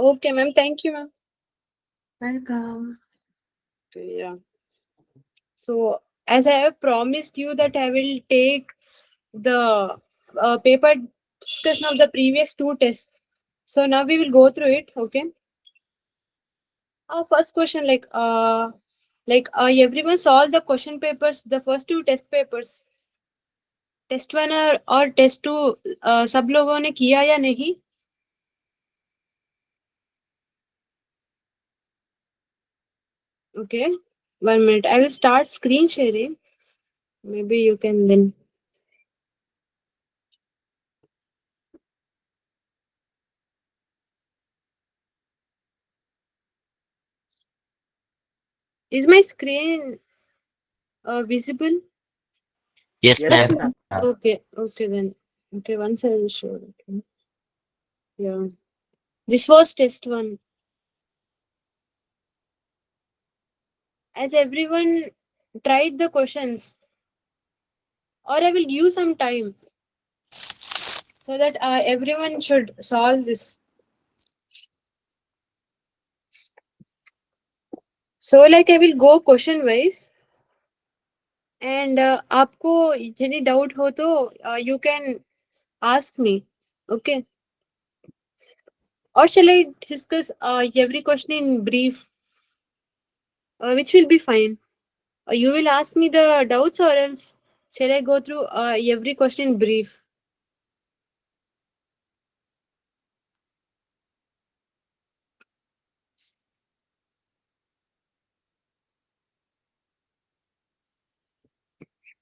Okay, ma'am. Thank you, ma'am. Welcome. Yeah. So, as I have promised you that I will take the paper discussion of the previous two tests. So now we will go through it. Okay. First question, everyone solved the question papers, the first two test papers. Test one और test two सब लोगों ने किया या नहीं? Okay, 1 minute. I will start screen sharing. Maybe you can then. Is my screen visible? Yes, Yes, ma'am. ma'am. Okay then. Okay, once I will show. Okay. Yeah. This was test one. As everyone tried the questions, or I will give some time so that everyone should solve this. So like I will go question wise, and आपको any doubt हो तो you can ask me. Okay. Or shall I discuss every question in brief? Which will be fine. You will ask me the doubts, or else shall I go through every question in brief?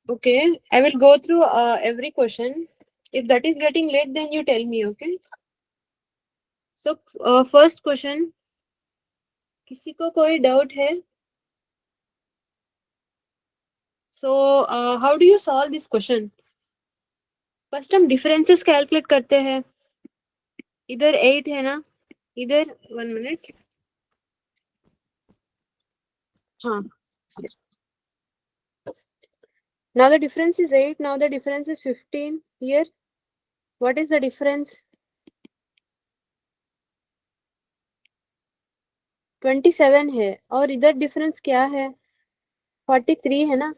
Okay, I will go through every question. If that is getting late, then you tell me, okay? So, first question, किसी को कोई doubt है? So, how do you solve this question? First हम differences calculate करते हैं. इधर 8 है ना? इधर 1 minute. हाँ. Now the difference is 8. Now the difference is 15. Here, what is the difference? 27 है. और इधर difference क्या है? 43 है ना?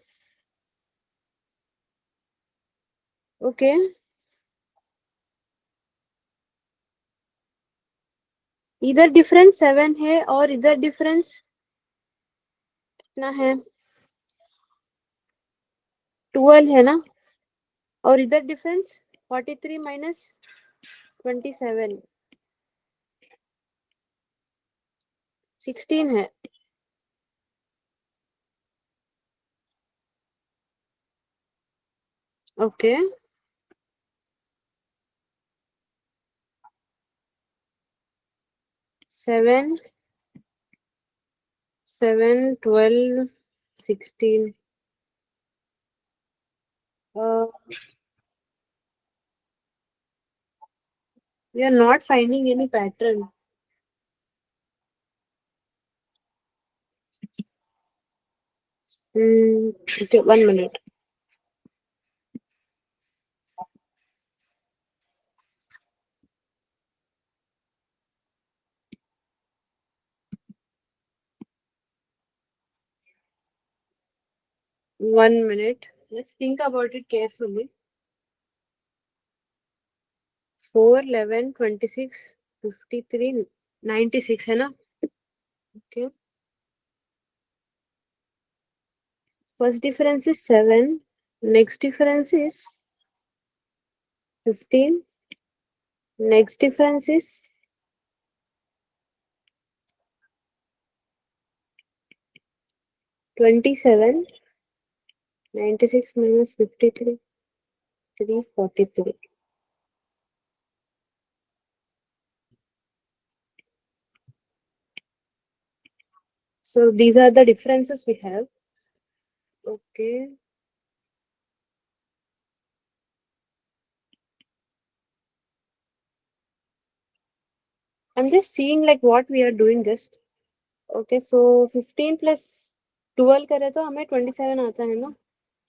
Okay. इधर difference 7 है और इधर difference कितना है? 12 है ना? और इधर difference 43 minus 27 16 है. Okay. Seven, 12, 16. We are not finding any pattern. Okay, 1 minute. One minute. Let's think about it carefully. 4, 11, 26, 53, 96 है ना? Okay. First difference is 7. Next difference is 15. Next difference is 27. 96 minus 53. 343. So these are the differences we have. Okay. I'm just seeing like what we are doing just. Okay, so 15 plus 12 करे तो हमें 27 आता है ना?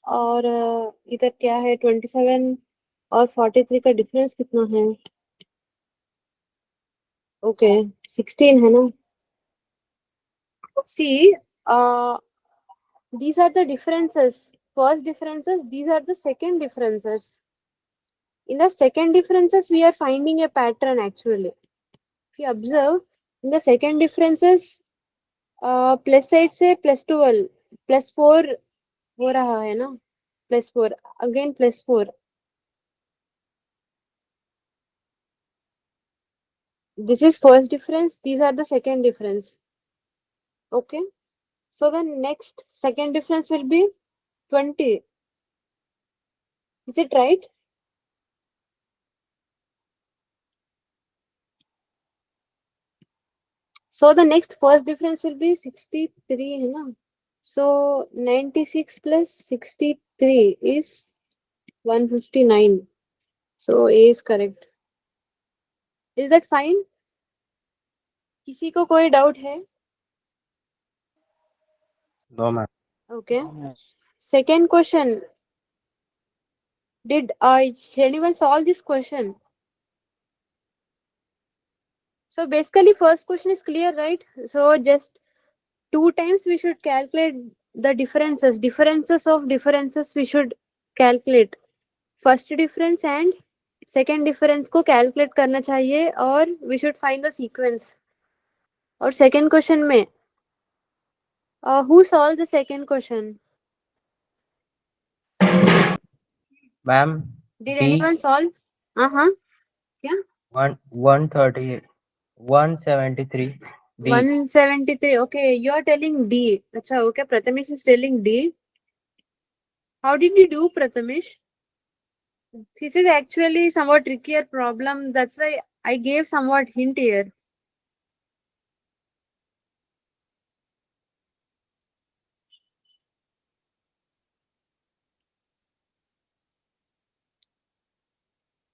और इधर क्या है 27 और 43 का डिफरेंस कितना है? Okay, 16 है ना. See, these are the differences. First differences, these are the second differences. In the second differences, we are finding a pattern actually. If you observe, in the second differences, plus side से +12 +4 हो रहा है ना. +4 again +4. This is first difference. These are the second difference. Okay. So the next second difference will be 20. Is it right? So the next first difference will be 63 है ना. So 96 plus 63 is 159. So A is correct. Is that fine? किसी को कोई doubt है? No, ma'am. Okay. Second question. Did anyone solve this question? So basically first question is clear, right? So just 2 times we should calculate the differences of differences we should calculate. First difference and second difference को calculate करना चाहिए और we should find the sequence. और second question में who solved the second question? Ma'am, Did D anyone solve? हाँ. क्या? 130 173 D. 173. Okay, you are telling D. अच्छा, okay. Prathamesh is telling D. How did you do, Prathamesh? This is actually somewhat trickier problem. That's why I gave somewhat hint here.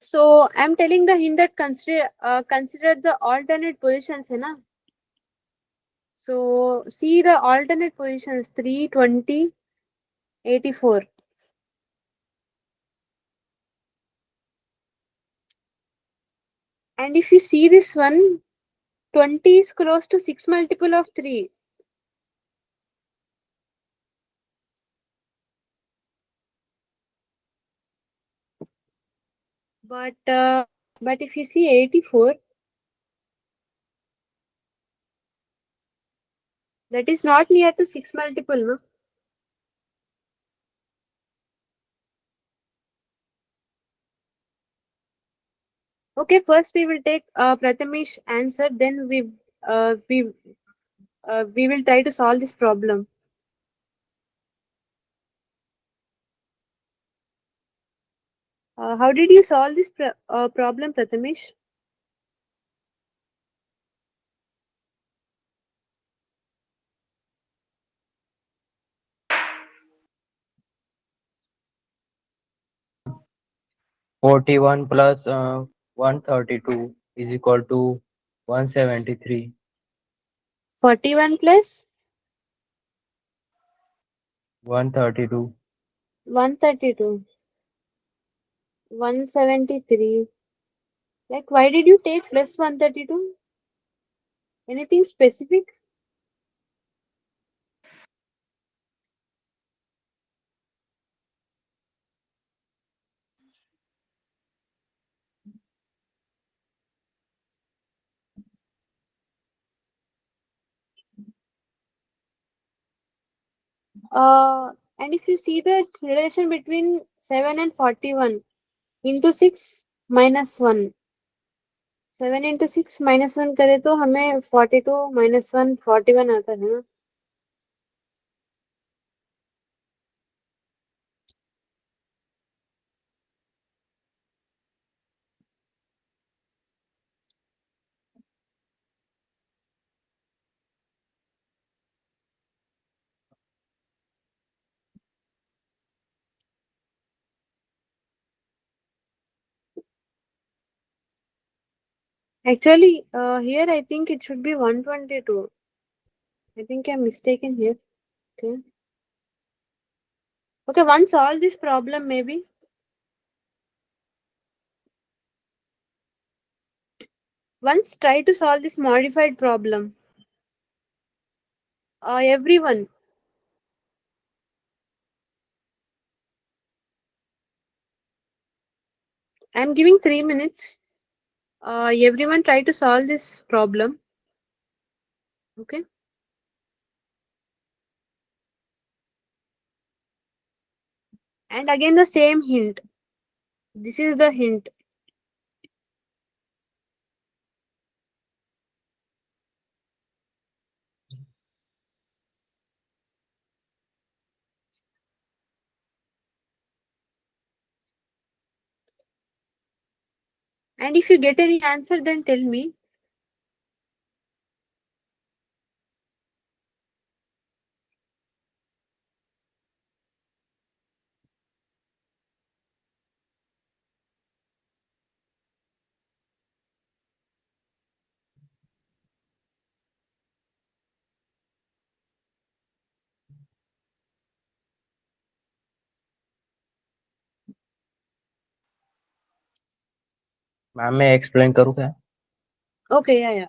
So I'm telling the hint that consider the alternate positions, है ना? So see the alternate positions 3, 20, 84. And if you see this one, 20 is close to 6 multiple of 3. But if you see 84, that is not near to 6 multiple, no? Okay, first we will take Prathamesh answer, then we will try to solve this problem. How did you solve this problem, Prathamesh? Ma'am, 41 plus 132 is equal to 173. 41 plus 132. 132. 173. Like, why did you take plus 132? Anything specific? And if you see the relation between 7 and 41 into 6 minus 1. 7 into 6 minus 1 करें तो हमें 42 minus 1 41 आता है ना. Actually, here I think it should be 122. I think I'm mistaken here. Okay. Okay, once solve this problem maybe. Once try to solve this modified problem. Everyone. I'm giving 3 minutes. Everyone try to solve this problem. Okay. And again the same hint. This is the hint. And if you get any answer, then tell me. Ma'am मैं explain करूँ क्या? Okay, yeah.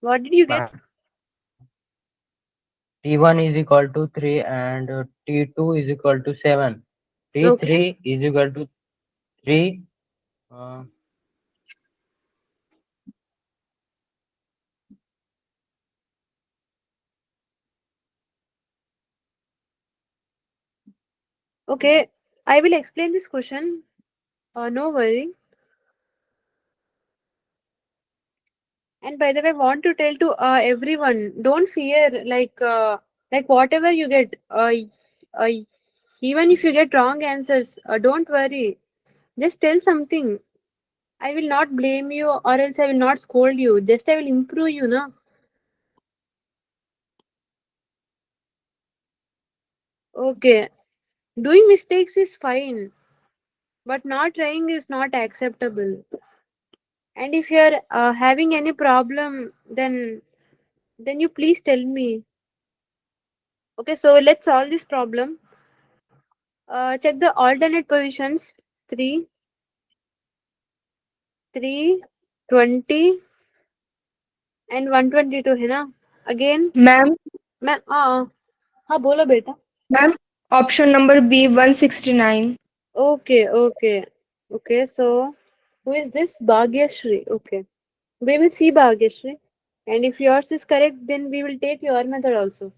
What did you get? T1 is equal to 3 and T2 is equal to 7. T3 Okay. is equal to 3. Okay. I will explain this question. No worry. And by the way, I want to tell to everyone, don't fear. Like whatever you get, uh, even if you get wrong answers, don't worry. Just tell something. I will not blame you, or else I will not scold you. Just I will improve you, no? Okay. Doing mistakes is fine, but not trying is not acceptable. And if you are having any problem, then you please tell me. Okay, so let's solve this problem. Check the alternate positions. 3, 3, 20 and 122 है ना? Again, ma'am मैं हाँ बोलो बेटा. Ma'am option number B 169. Okay. So who is this? Bhagyashri. Okay. We will see Bhagyashri. And if yours is correct, then we will take your method also.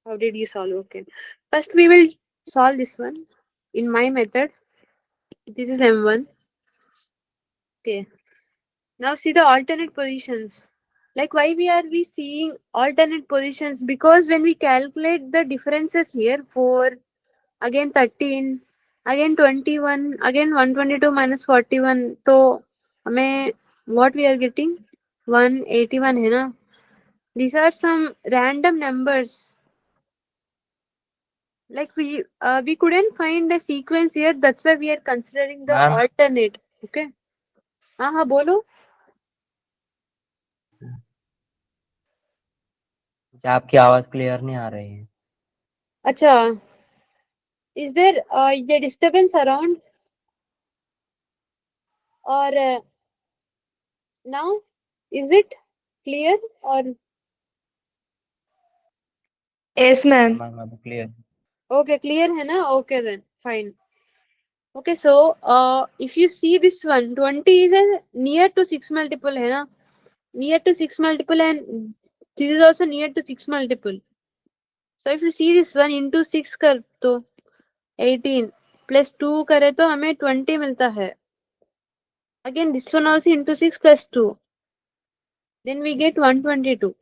How did you solve? Okay. First, we will solve this one in my method. This is M1. Okay. Now see the alternate positions. Like why we seeing alternate positions? Because when we calculate the differences here, 4, again 13, again 21, again 122 minus 41. So, हमें what we are getting? 181 है ना? These are some random numbers. Like we couldn't find a sequence here. That's why we are considering the ma'am alternate. Okay. हाँ बोलो. आपकी आवाज clear नहीं आ रही है. अच्छा. Is there a disturbance around? Or now? Is it clear? Or yes ma'am. Ma'am अब clear. okay, clear है ना? Okay then. Fine. Okay, so if you see this one, 20 is a near to 6 multiple है ना? Near to 6 multiple, and this is also near to 6 multiple. So if you see this one into 6 कर तो 18 plus 2 करे तो हमें 20 मिलता है. Again this one also into 6 plus 2. Then we get 122.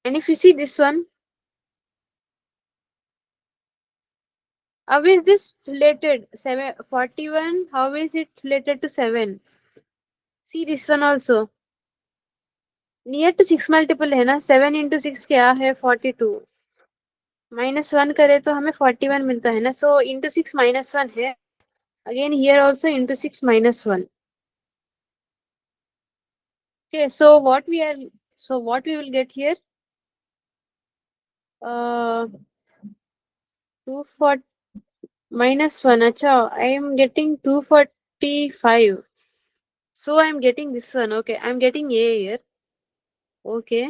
And if you see this one, how is this related? 41, how is it related to 7? See this one also. Near to 6 multiple है ना? 7 into 6 क्या है? 42. Minus 1 करे तो हमें 41 मिलता है ना? So into 6 minus 1 है. Again here also into 6 minus 1. Okay, so what we will get here? 240 minus 1. Acha, I am getting 240. 45. So I'm getting this one. Okay, I'm getting A here. Okay.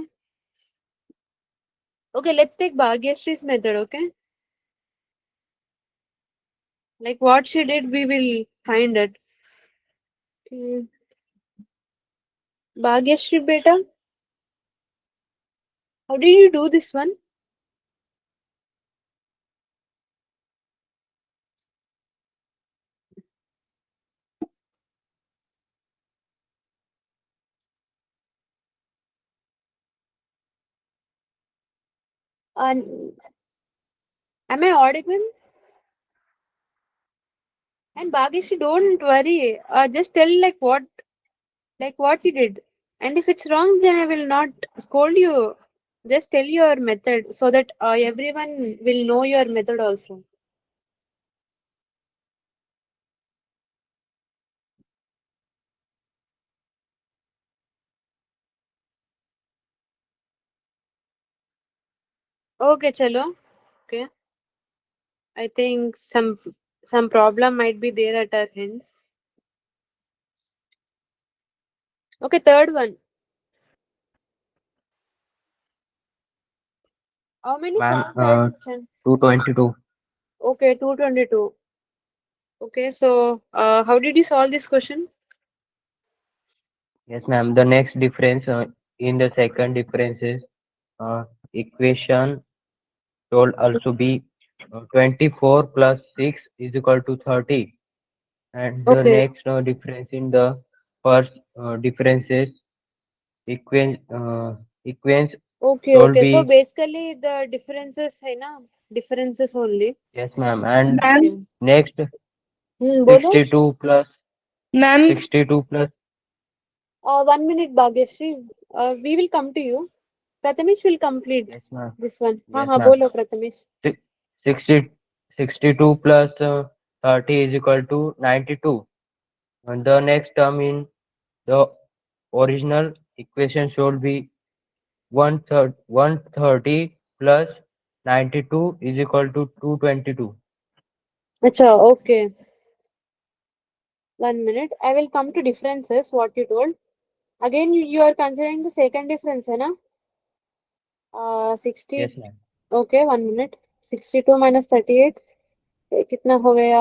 Okay, let's take Bhagyashree's method, okay? Like what she did, we will find it. Okay. Bhagyashree beta, how did you do this one? Am I audible? And Bhagyashree, don't worry. Just tell like what you did. And if it's wrong, then I will not scold you. Just tell your method so that everyone will know your method also. Okay, chalo. Okay. I think some problem might be there at our end. Okay, third one. How many Ma'am, songs I mentioned? 222. Okay, 222. Okay, so how did you solve this question? Yes, ma'am. The next difference in the second difference is equation should also be 24 plus 6 is equal to 30. And the Okay. next difference in the first difference is equence Okay, should okay. So be. basically the differences है ना? Differences only. Yes, ma'am. And Ma'am, Okay. next बोलो. 62 plus ma'am, 62 plus. 1 minute, Bhagyashree. We will come to you. Prathamesh will complete Yes, ma'am. this one. हाँ Yes, हाँ ma'am. बोलो Prathamesh. Si- 60 62 plus 30 is equal to 92. And the next term in the original equation should be 130 plus 92 is equal to 222. अच्छा, okay. 1 minute. I will come to differences. What you told. Again, you are considering the second difference, है ना? 60. Yes, ma'am. Okay, 1 minute. 62 minus 38. कितना हो गया?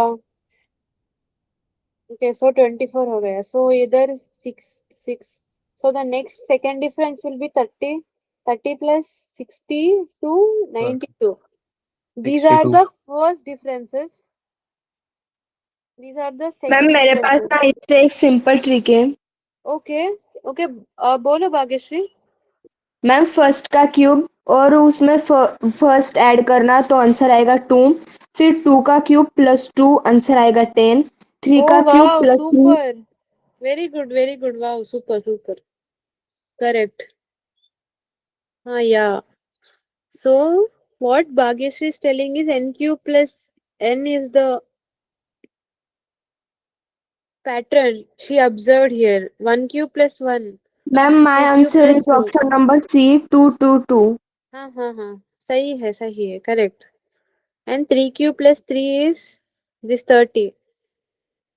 Okay, so 24 हो गया. So इधर 6. So the next second difference will be 30. 30 plus 60 to So 92. These are 62. the first differences. These are the ma'am second मेरे पास differences. ना इससे एक सिंपल ट्रिक है. Okay, okay. बोलो भाग्यश्री. मैम फर्स्ट का क्यूब और उसमें फर्स्ट ऐड करना तो आंसर आएगा 2. फिर 2 का क्यूब प्लस 2 आंसर आएगा 10. 3 Oh का cube wow, plus 3. super. Very good, very good. Wow, super, super. Correct. Yeah. So what Bhagyashree is telling is NQ plus N is the pattern she observed here. 1Q plus 1, ma'am my 2Q answer plus is 2. Option number C 222. हाँ. सही है, correct. And 3Q plus 3 is this 30.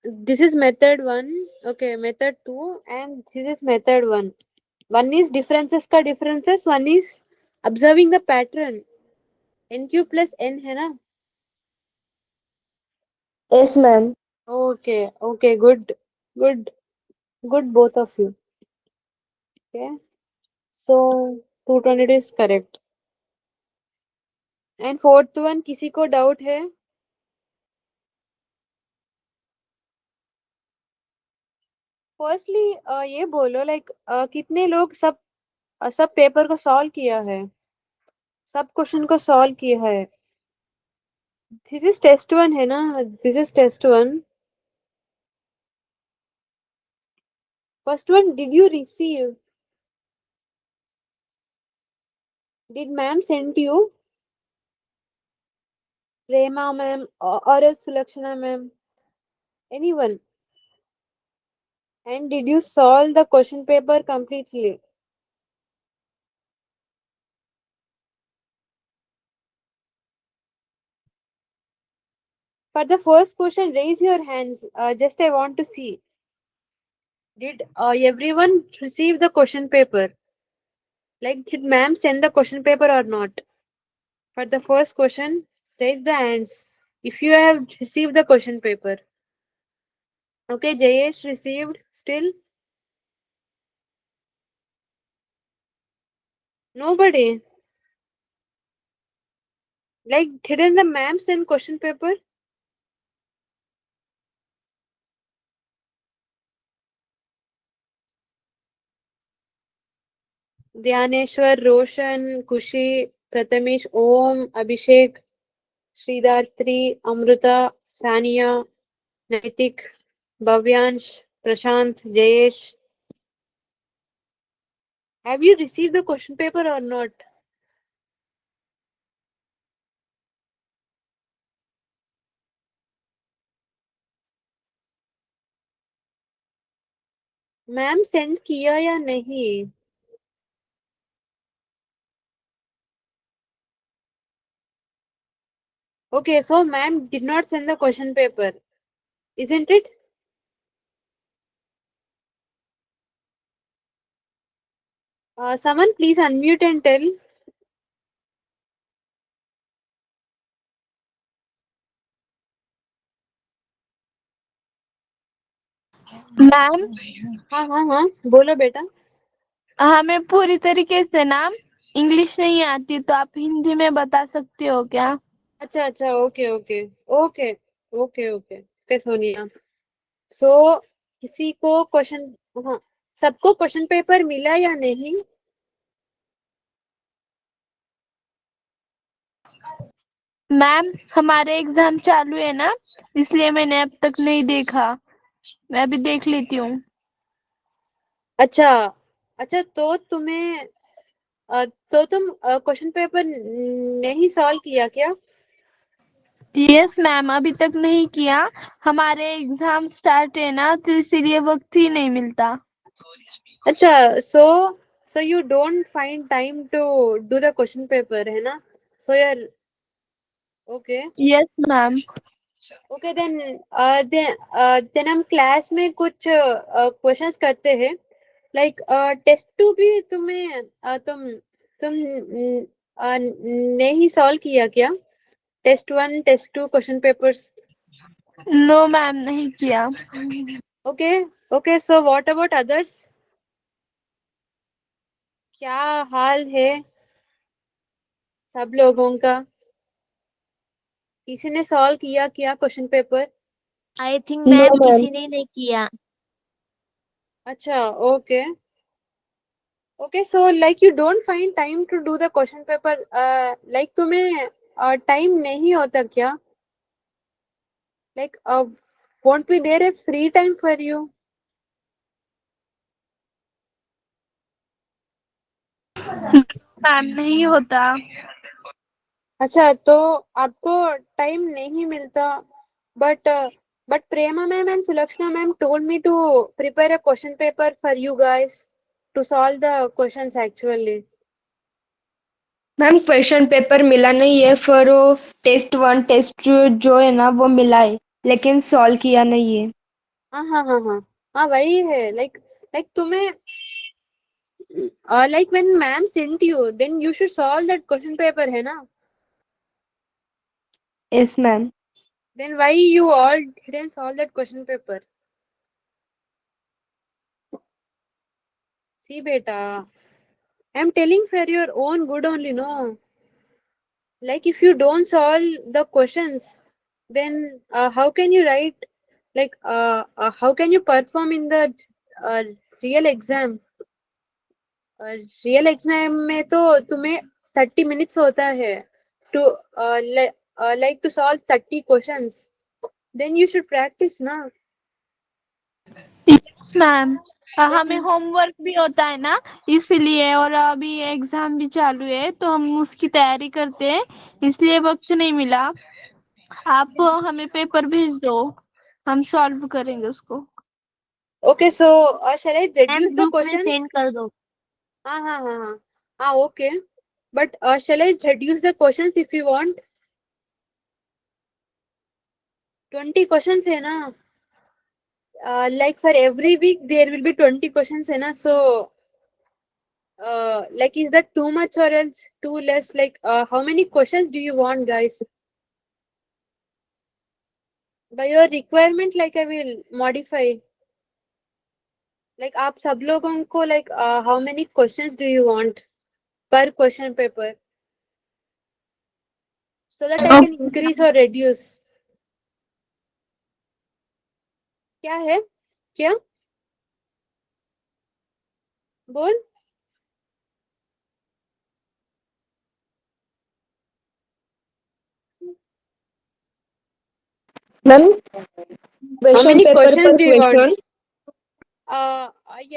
This is method 1. Okay, method 2. And this is method 1. One is differences का differences. One is observing the pattern. NQ plus N है ना? Yes ma'am. Okay, good, good, both of you. Okay, so 220 is correct. And fourth one, किसी को doubt है? Firstly, ये बोलो like कितने लोग सब पेपर को सॉल्व किया है? सब क्वेश्चन को सॉल्व किया है? This is test 1 है ना? This is test 1. First one, did you receive? Did ma'am send you? Prema ma'am or else Sulakshana ma'am? Anyone? And did you solve the question paper completely? For the first question, raise your hands. Just I want to see. Did everyone receive the question paper? Like, did ma'am send the question paper or not? For the first question, raise the hands if you have received the question paper. Okay, Jayesh received still? Nobody. Like, didn't the ma'am send question paper? Dhyaneshwar, Roshan, Kushi, Prathamesh, Om, Abhishek, Sridartri, Amruta, Sania, Naitik, Bhavyansh, Prashant, Jayesh. Have you received the question paper or not? Ma'am send किया या नहीं? Okay, so ma'am did not send the question paper, isn't it? Someone please unmute and tell. Ma'am हाँ हाँ हाँ बोलो बेटा. हमें पूरी तरीके से ना इंग्लिश नहीं आती, तो आप हिंदी में बता सकते हो क्या? अच्छा अच्छा okay okay okay okay okay okay Sonia. So किसी को क्वेश्चन, हाँ सबको क्वेश्चन पेपर मिला या नहीं? मैम हमारे एग्जाम चालू है ना, इसलिए मैंने अब तक नहीं देखा. मैं अभी देख लेती हूँ. अच्छा अच्छा तो तुम्हें तो तुम क्वेश्चन पेपर नहीं सॉल्व किया क्या? यस मैम, अभी तक नहीं किया. हमारे एग्जाम स्टार्ट है ना, तो इसीलिए वक्त ही नहीं मिलता. अच्छा so you don't find time to do the question paper है ना? सो यार okay yes ma'am. Okay then हम क्लास में कुछ क्वेश्चंस करते हैं. लाइक टेस्ट टू भी तुम्हें तुम नहीं सॉल्व किया क्या? Test one test two question papers. No ma'am, नहीं किया. Okay okay so what about others? क्या हाल है सब लोगों का? किसी ने सॉल्व किया क्या question paper? I think No, ma'am ma'am. किसी ने नहीं किया. अच्छा okay okay so like you don't find time to do the question paper. Like तुम्हें टाइम नहीं होता क्या? Like won't be there a free time for you? Ma'am नहीं होता. अच्छा तो आपको टाइम नहीं मिलता. But Prema ma'am and Sulakshana ma'am told me to prepare a question paper for you guys to solve the questions actually. Ma'am question paper मिला नहीं है, फिर वो टेस्ट वन टेस्ट जो है ना वो मिला है, लेकिन सॉल्व किया नहीं है. हाँ हाँ हाँ हाँ हाँ वही है. लाइक लाइक तुम्हें like when ma'am sent you then you should solve that question paper है ना? Yes ma'am. Then why you all didn't solve that question paper? See beta, I'm telling for your own good only, no? Like if you don't solve the questions, then how can you write? Like how can you perform in the uh, real exam? Real exam में तो तुम्हें 30 minutes होता है to like to solve 30 questions. Then you should practice ना. Yes ma'am, हमें homework भी होता है ना, इसलिए. और अभी एग्जाम भी चालू है, तो हम उसकी तैयारी करते हैं, इसलिए वक्त नहीं मिला. आप हमें पेपर भेज दो, हम सॉल्व करेंगे उसको. Okay, so shall I ma'am reduce the group में questions? सेंड कर दो. हाँ हाँ हाँ हाँ हाँ okay. But shall I reduce the questions if you want? 20 questions है ना, like for every week there will be 20 questions है ना, so like is that too much or else too less? Like how many questions do you want, guys? By your requirement, like I will modify. Like आप सब लोगों को like how many questions do you want per question paper, so that I can increase or reduce? क्या है, क्या बोल? Ma'am How question many paper questions पर do you want? Question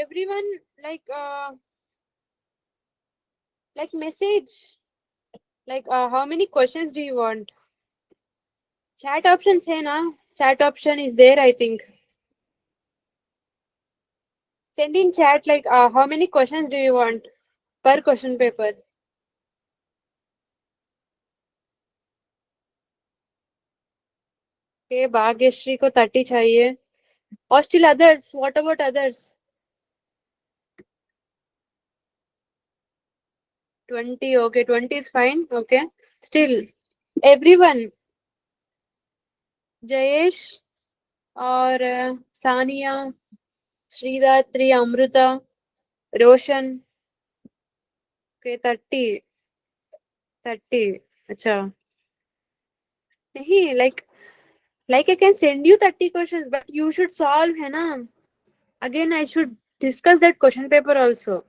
Everyone like message, like how many questions do you want? Chat options है ना, chat option is there, I think. Send in chat like how many questions do you want per question paper? Okay, Bhagyashree को 30 चाहिए. Or still others? What about others? 20. Okay, 20 is fine. Okay. Still, everyone. Jayesh और सानिया, श्रीदात्री, अमृता, रोशन. Okay, 30. 30. अच्छा. नहीं, like I can send you 30 questions, but you should solve, है ना? Again, I should discuss that question paper also.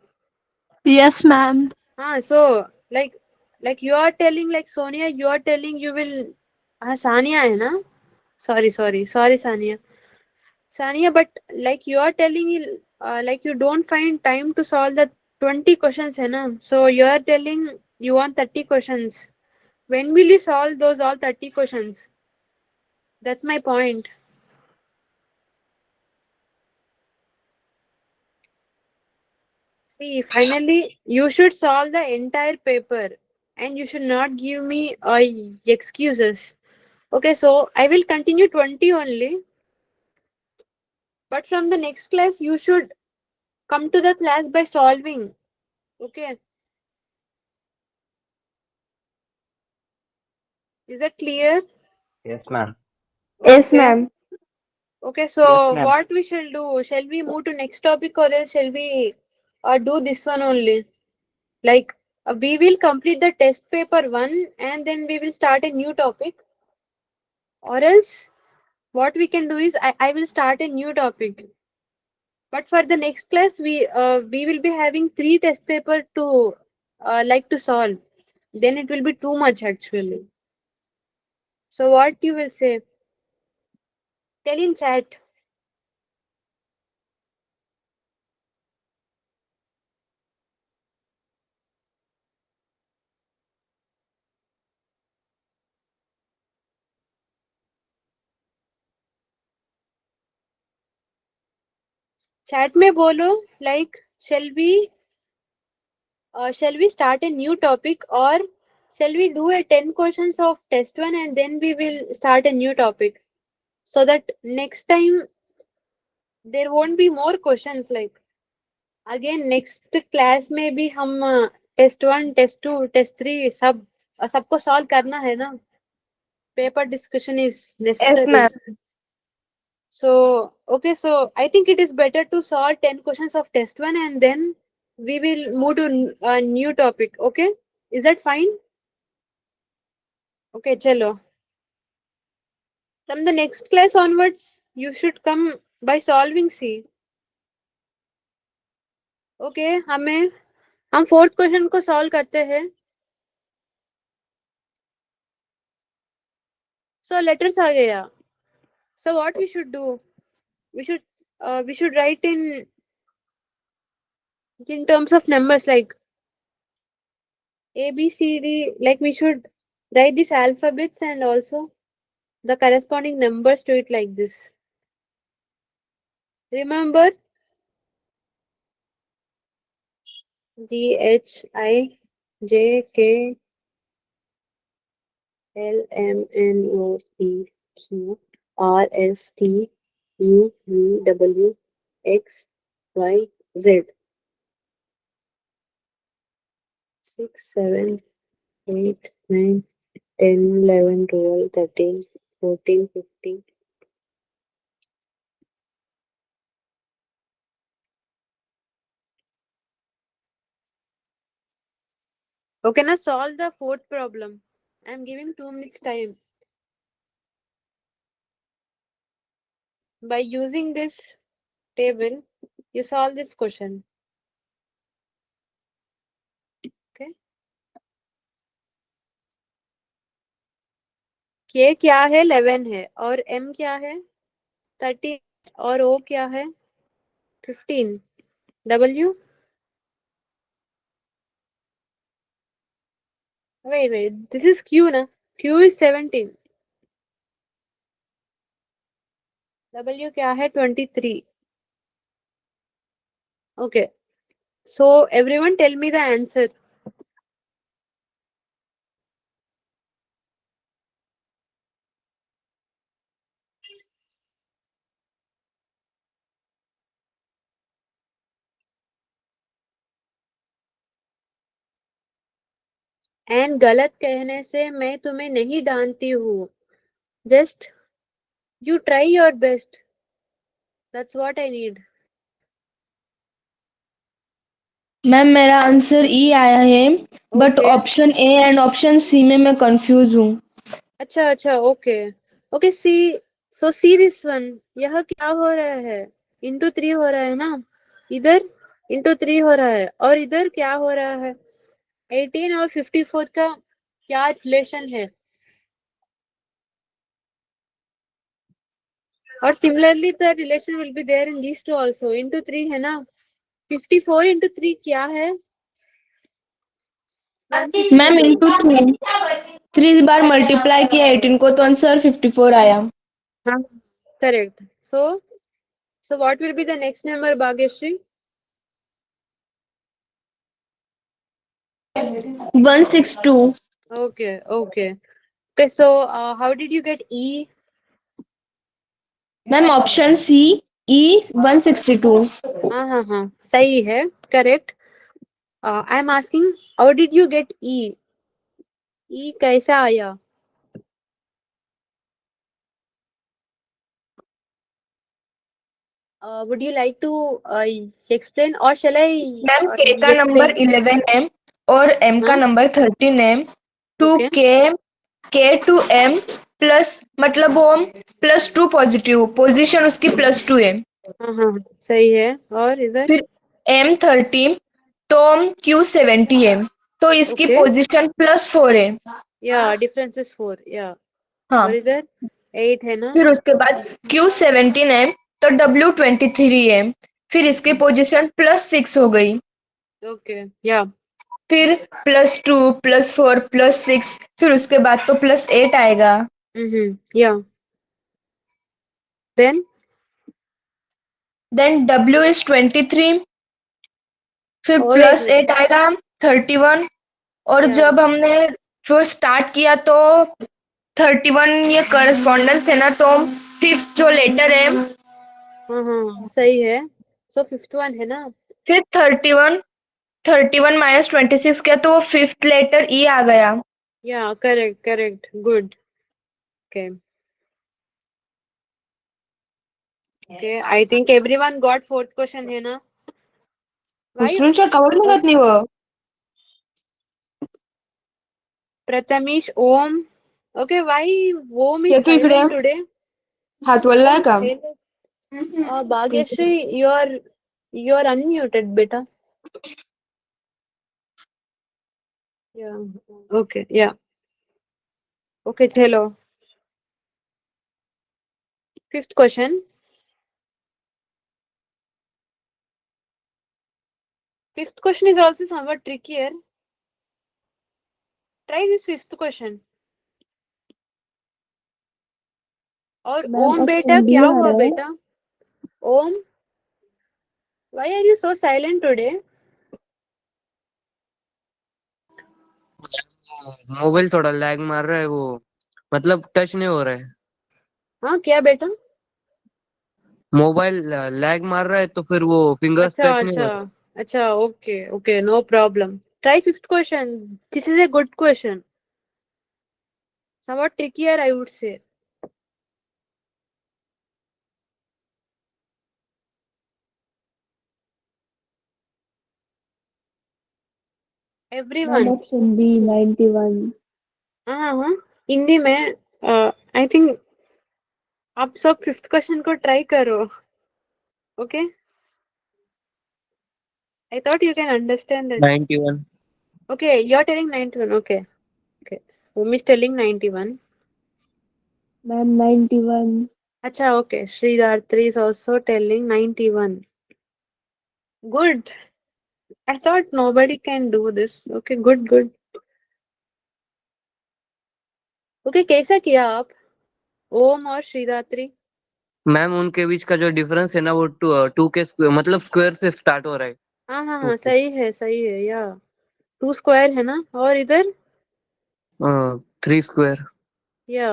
Yes, ma'am. So like you are telling, like Sonia, you are telling you will. Sania है ना? Sorry, Sania. Sania, but like you are telling, like you don't find time to solve the 20 questions, है ना? So you are telling you want 30 questions. When will you solve those all 30 questions? That's my point. See, finally, you should solve the entire paper and you should not give me excuses. Okay, so I will continue 20 only. But from the next class, you should come to the class by solving. Okay, is that clear? Yes, ma'am. Yes Okay. Ma'am. Okay, so Yes, ma'am. what we shall do? Shall we move to next topic or else shall we do this one only? Like we will complete the test paper 1 and then we will start a new topic. Or else what we can do is I will start a new topic. But for the next class, we will be having 3 test paper to like to solve. Then it will be too much actually. So what you will say? Tell in chat. Chat में बोलो like shall we start a new topic or shall we do a 10 questions of test 1 and then we will start a new topic, so that next time there won't be more questions. Like again next class में भी हम test 1 test 2 test 3 सबको solve करना है ना. Paper discussion is yes necessary. Ma'am. So okay, so I think it is better to solve 10 questions of test 1 and then we will move to a new topic. Okay, is that fine? Okay, chalo. From the next class onwards, you should come by solving. See, okay, हम fourth question को solve करते हैं. So letters आ गया. So what we should do? We should write in terms of numbers like A, B, C, D. Like we should write these alphabets and also the corresponding numbers to it like this. Remember? G, H, I, J, K, L, M, N, O, P, Q, R S T U V W X Y Z. 6, 7, 8, 9, 10, 11, 12, 13, 14, 15. Okay, now solve the fourth problem. I'm giving 2 minutes time. By using this table, you solve this question. Okay. K क्या है 11 है और M क्या है 13 और O क्या है 15. W wait, this is Q na. Q is 17. W क्या है 23. Okay, so everyone tell me the answer. And गलत कहने से मैं तुम्हें नहीं डांटती हूँ. Just you try your best. That's what I need. Ma'am मेरा आंसर ई आया है but Okay. Option A and option C में मैं कंफ्यूज हूँ. अच्छा okay okay see so see this one. यह क्या हो रहा है इंटू 3 हो रहा है ना. इधर इंटू 3 हो रहा है और इधर क्या हो रहा है 18 और 54 का क्या रिलेशन है. और similarly the relation will be there in this two also. Into 3 है ना. 54 इंटू 3 क्या है मैम 162. इंटू 3 बार मल्टीप्लाई किया 18 को तो आंसर 54 आया. हाँ correct. So what will be the next number Bhagyashree. 162. Okay. Okay, so how did you get E. Ma'am option C E 162. हाँ सही है correct. I am asking how did you get E. E कैसा आया. Would you like to explain और shall I ma'am के का number explain. 11 है और एम का हाँ नंबर 13 है. Two okay. K two M plus मतलब वो +2 पॉजिटिव पोजीशन उसकी +2 है. हाँ सही है. और इधर फिर M30 तो Q70 है तो इसकी ओके पोजीशन +4 है. या डिफरेंस इज 4 या. और हाँ. इधर 8 है ना. फिर उसके बाद Q17 है तो W23 है. फिर इसकी पोजीशन +6 हो गई. ओके या. फिर +2 +4 +6 फिर उसके बाद तो +8 आएगा. Yeah. Then then W is 23. फिर और +8 आएगा 31. और या. जब हमने फिर स्टार्ट किया तो 31 ये करस्पॉन्डेंस है ना तो फिफ्थ जो लेटर है. हाँ सही है. सो फिफ्थ वन है ना. फिर 31 -26 किया तो वो फिफ्थ लेटर ई आ गया. या correct good. Okay okay I think everyone got fourth question है ना. Why हुसनूच्या कवर निघत नाही व. Prathamesh Om. Okay, why Om is येतो इकडे. silent today? हात वल्ला Om आहे is का. silent. Bhagyashree, you're unmuted, beta. Yeah. Okay. Yeah. Okay. Hello. Fifth question. Fifth question is also somewhat trickier. Try this fifth question. और ओम बेटा क्या हुआ बेटा. ओम why are you so silent today? Mobile थोड़ा lag मार रहा है वो मतलब टच नहीं हो रहा है. हाँ क्या बेटा? मोबाइल लैग मार रहा है तो फिर वो फिंगर अच्छा स्ट्रेच नहीं हो रहा। अच्छा अच्छा, okay okay, no problem. Try fifth question. This is a good question. Somewhat trickier, I would say. Ma'am Everyone. Option B 91। हाँ, हिंदी में आई थिंक आप सब फिफ्थ क्वेश्चन को ट्राई करो. Okay, I thought you can understand that. 91। Okay, you are telling 91. Okay, okay. Whom is telling 91? Ma'am 91। Acha, okay. Sridhartri is also telling 91. Good. I thought nobody can do this. Okay, good, good. Okay, कैसा किया आप? ओम और श्रीधात्री? Ma'am उनके बीच का जो difference है ना वो टू के स्क्वायर मतलब स्क्वायर से स्टार्ट हो रहा है। हाँ, सही है या 2 स्क्वायर है ना, और इधर 3 स्क्वायर या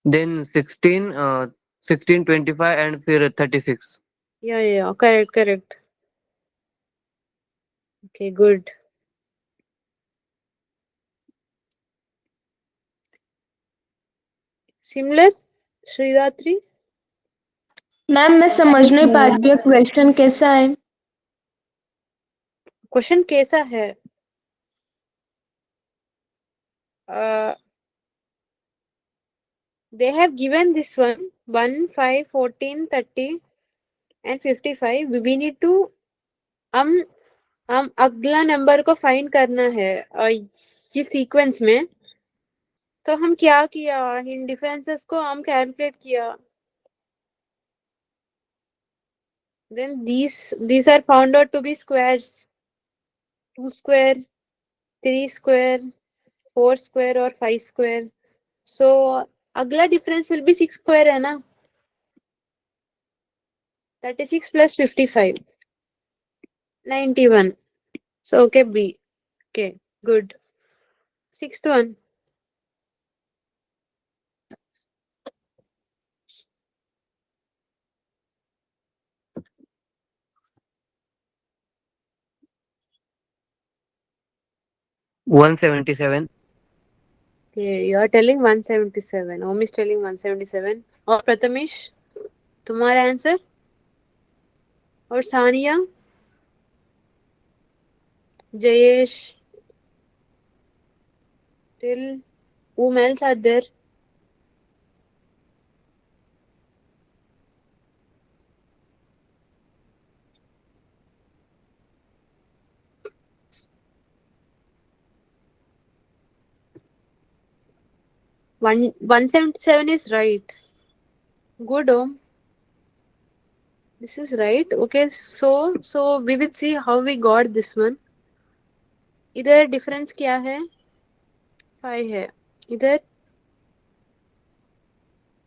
देन 16 25 एंड फिर 36। या correct. Okay, good. Similar, Shridhatri? Ma'am मैं समझ नहीं पा रही हूँ क्वेश्चन कैसा है। क्वेश्चन कैसा है? They have given this one 1, 5, 14, 30 and 55. We need to हम अगला नंबर को फाइंड करना है ये सीक्वेंस में. तो हम क्या किया, इन डिफरेंसेस को हम कैलकुलेट किया. Then these are found out to be squares. 2 square, 3 square, 4 square और 5 square. So अगला डिफरेंस will be 6 square है ना. 36 plus 55. 91. So okay, B. Okay, good. Sixth one. One 77। Okay, you are telling 177. Om is telling 177. और प्रथमेश, तुम्हारा answer? और Sania, Jayesh, till whom else are there? One 177 is right. Good, Om. This is right. Okay, so we will see how we got this one. इधर difference क्या है? 5 है. इधर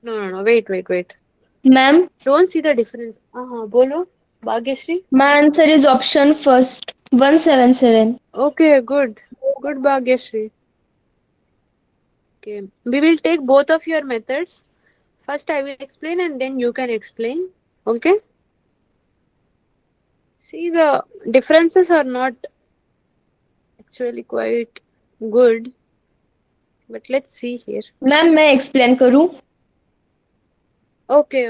no, wait. Ma'am Don't see the difference. हाँ, बोलो Bhagyashree. My answer is option first 177। Okay, good Bhagyashree. Okay, we will take both of your methods. First I will explain and then you can explain. Okay. See, the differences are not actually quite good, but let's see here. Ma'am मैं explain करूँ। Okay,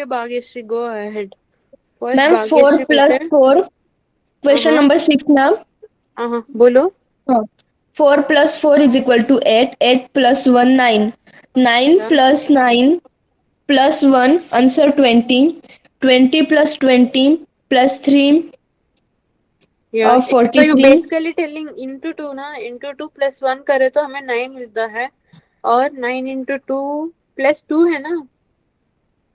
Bhagyashree, go ahead. First ma'am 4 Bhagyashree plus method. 4 question number 6 ma'am. बोलो. 4 plus 4 is equal to 8, 8 plus 1 9, 9 Yeah. plus 9 plus 1 answer 20, 20 plus 20 plus 3 Yeah. So you 43। basically telling into 2 ना, into 2 plus 1 करे तो हमें 9 मिलता है, और 9 into 2 plus 2 है ना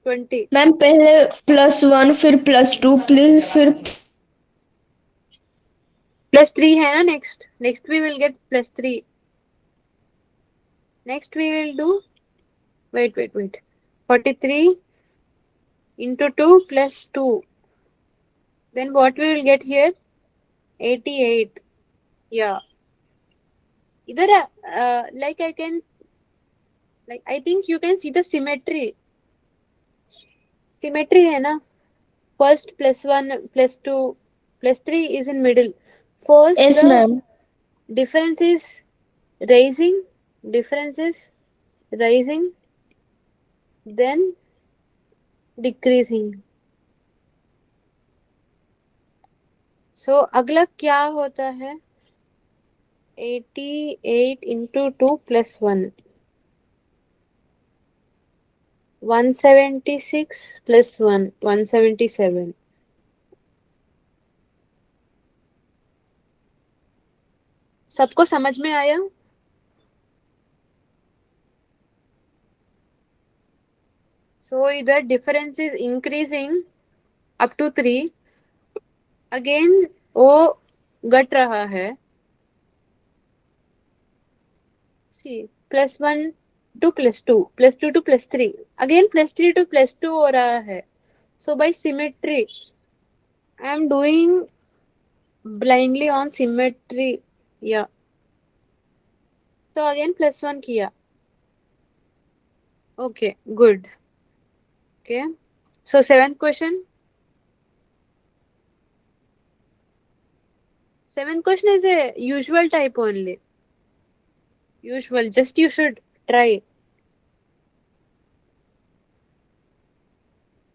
20. मैम पहले +1 फिर +2 प्लीज फिर Plus 3 है ना next we will get plus 3. Next we will do, wait. 43 into 2 plus 2. Then what we will get here? 88. Yeah. Either like I can Like I think you can see the symmetry. Symmetry है ना? First +1 +2 +3 is in middle. First Yes, the ma'am. difference is rising, difference is rising, then decreasing. So अगला क्या होता है? 88 into 2 plus 1. 176 plus 1. 177. सबको समझ में आया? So इधर difference is increasing up to 3. Again वो घट रहा है. See +1 to +2 +2 to +3 again +3 to +2 हो रहा है. So by symmetry I am doing blindly on symmetry. Yeah. So again +1 किया. Okay, good. Okay. So seventh question. Seventh question is a usual type only. Usual. Just you should try.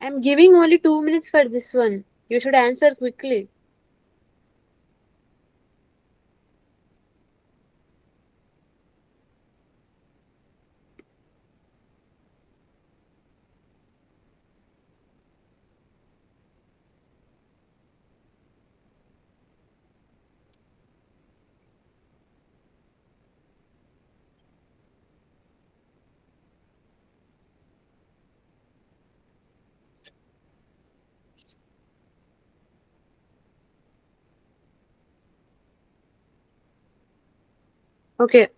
I'm giving only 2 minutes for this one. You should answer quickly. Okay.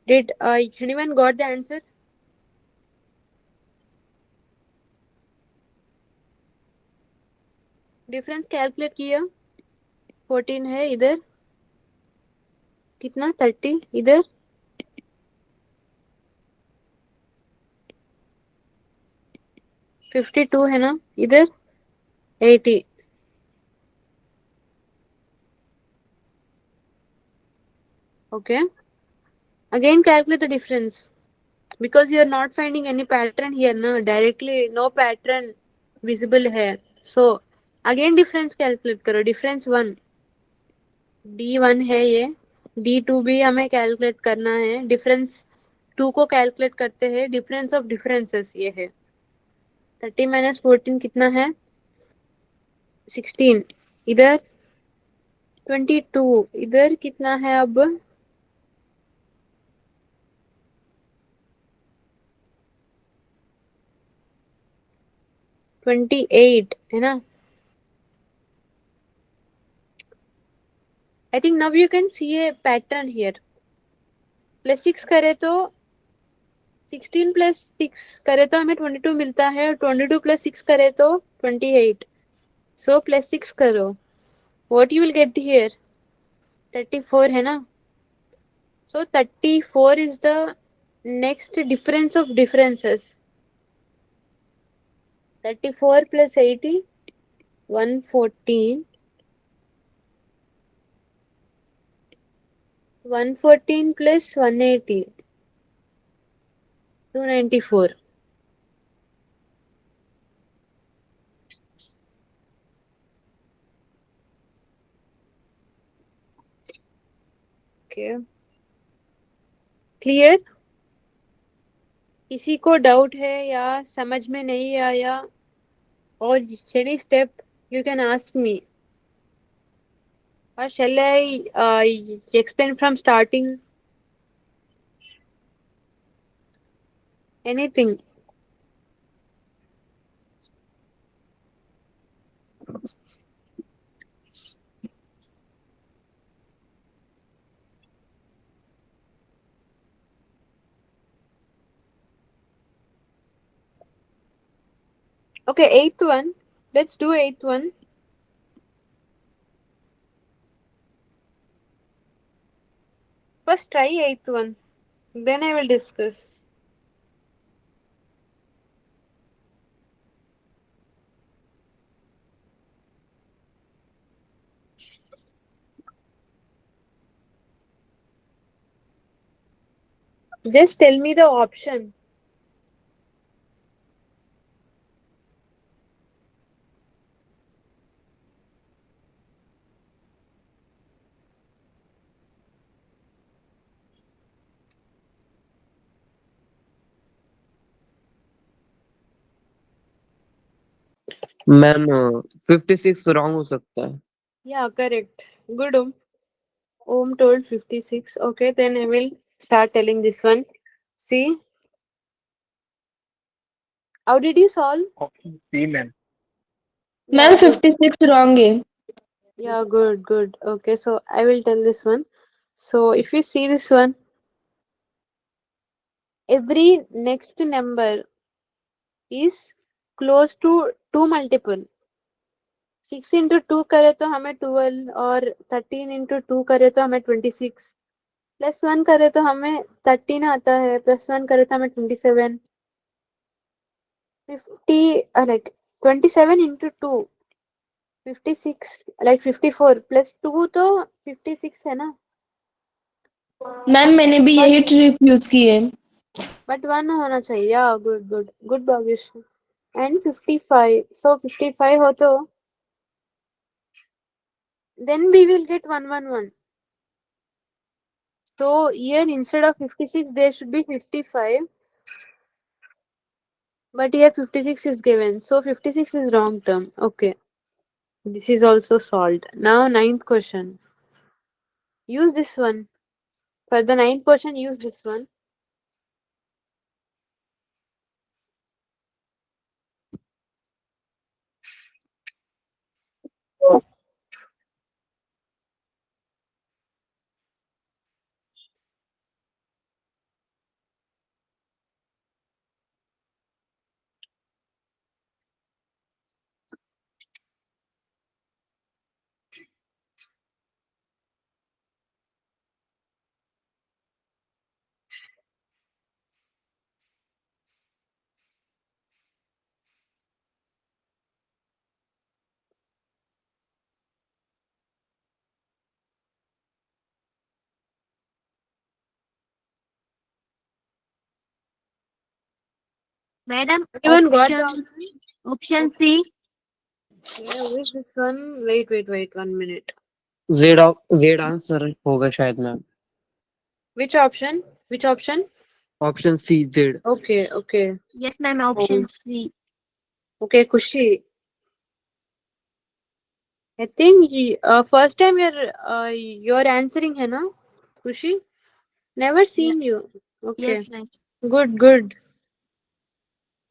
Did anyone got the answer? Difference calculate किया. 14 है इधर. कितना? 30 इधर. 52 है ना इधर. 80. Okay. Again calculate the difference. Because you are not finding any pattern here ना. Directly no pattern visible है. So again difference calculate करो. Difference 1. D1 है ये. D2 भी हमें कैलकुलेट करना है. डिफरेंस 2 को कैलकुलेट करते हैं. डिफरेंस ऑफ डिफरेंसेस ये है. 30 - 14 कितना है? 16. इधर 22. इधर कितना है अब? 28 है ना. I think now you can see a pattern here. +6 करे तो 16 + 6 करे तो हमें 22 मिलता है. और 22 + 6 करे तो 28. So +6 करो. What you will get here? 34 है ना. So 34 is the next difference of differences. 34 + 80, 114. 114 + 180, 294. Okay. Clear? किसी को डाउट है या समझ में नहीं आया? और any step you can ask me. Or shall I explain from starting? Anything. Okay, eighth one. Let's do eighth one. First try eighth one. Then I will discuss. Just tell me the option. Ma'am 56 wrong हो सकता है। Yeah, correct. Good. Om told 56. Okay, then I will start telling this one. See, how did you solve? Option C, ma'am. Yeah, ma'am good. 56 wrong है। Yeah, good, good. Okay, so I will tell this one. So if you see this one, every next number is close to 2 multiple. 6 into 2 करे तो हमें 12 और 13 into 2 करे तो हमें 26 plus 1 करे तो हमें 13 आता है प्लस 1 करे तो हमें 27 50 like 27 into 2 56 like 54 प्लस 2 तो 56 है ना मैम मैंने भी यही ट्रिक यूज की है। बट 1 होना चाहिए या good good good Bhagyash and 55 so 55 हो तो then we will get 111 so here instead of 56 there should be 55 but here 56 is given so 56 is wrong term. Okay, this is also solved. Now ninth question, use this one for the ninth question. Use this one. Madam, Anyone got the option C. yeah, with this one. Wait 1 minute. Z answer होगा शायद ma'am. Which option? Which option? Option C Z. Okay. Yes, ma'am. Option C. Okay, Kushi. I think first time you're answering है ना, Kushi? Never seen you. Okay. Yes, ma'am.